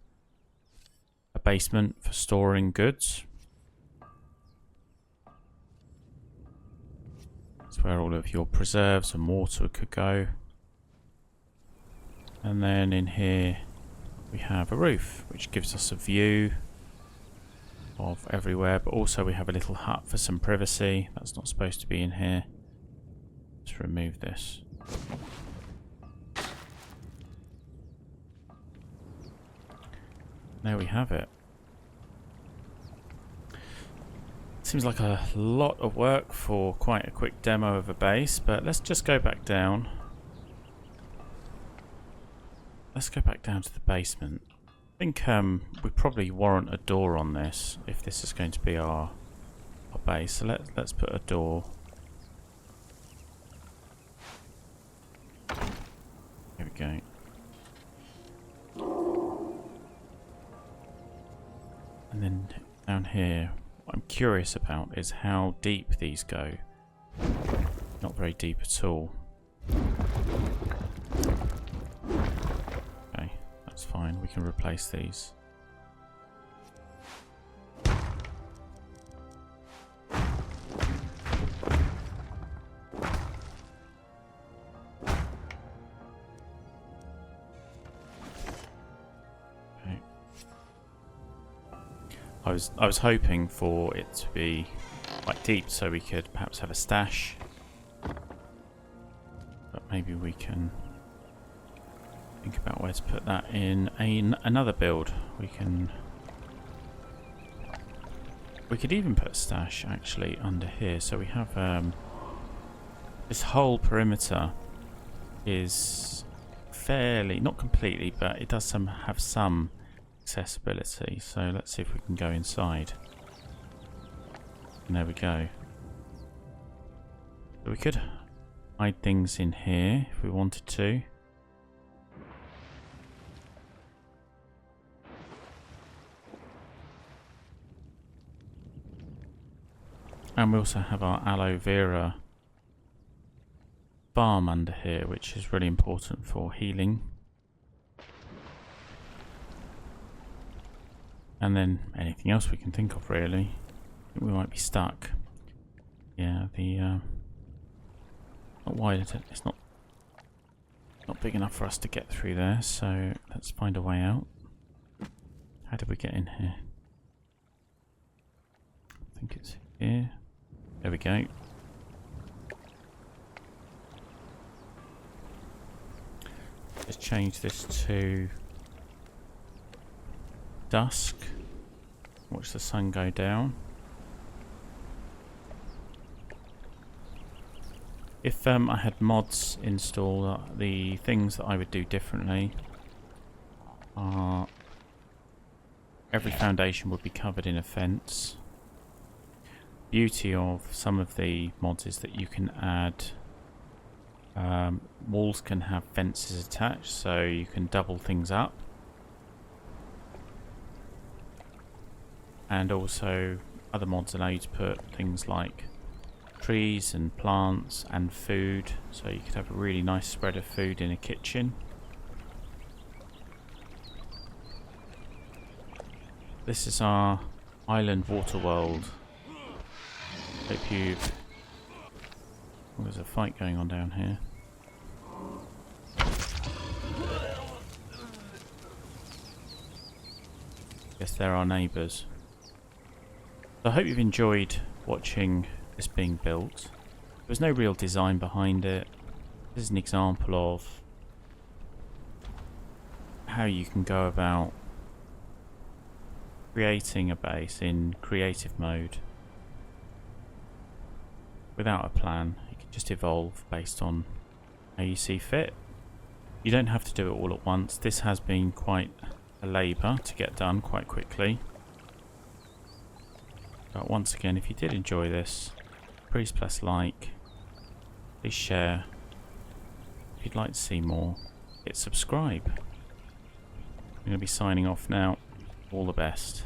a basement for storing goods. That's where all of your preserves and water could go. And then in here we have a roof, which gives us a view of everywhere, but also we have a little hut for some privacy. That's not supposed to be in here. Let's remove this. There we have it. Seems like a lot of work for quite a quick demo of a base, but let's just go back down. Let's go back down to the basement. I think we probably warrant a door on this if this is going to be our base. So let's put a door. curious about is how deep these go. Not very deep at all. Okay, that's fine. We can replace these. I was hoping for it to be quite deep so we could perhaps have a stash. But maybe we can think about where to put that in another build. We could even put a stash actually under here. So we have this whole perimeter is fairly, not completely, but it does have some accessibility. So let's see if we can go inside. And there we go. So we could hide things in here if we wanted to. And we also have our aloe vera farm under here, which is really important for healing. And then anything else we can think of, really. I think we might be stuck. Yeah, the not wide. It's not big enough for us to get through there. So let's find a way out. How did we get in here? I think it's here. There we go. Let's change this to dusk. Watch the sun go down. If I had mods installed, the things that I would do differently are every foundation would be covered in a fence. Beauty of some of the mods is that you can add walls can have fences attached, so you can double things up. And also other mods allow you to put things like trees and plants and food, so you could have a really nice spread of food in a kitchen. This is our island water world. Hope you've... Oh, there's a fight going on down here. Guess they're our neighbours. So I hope you've enjoyed watching this being built. There's no real design behind it. This is an example of how you can go about creating a base in creative mode without a plan. You can just evolve based on how you see fit. You don't have to do it all at once. This has been quite a labour to get done quite quickly. But once again, if you did enjoy this, please press like, please share. If you'd like to see more, hit subscribe. I'm going to be signing off now. All the best.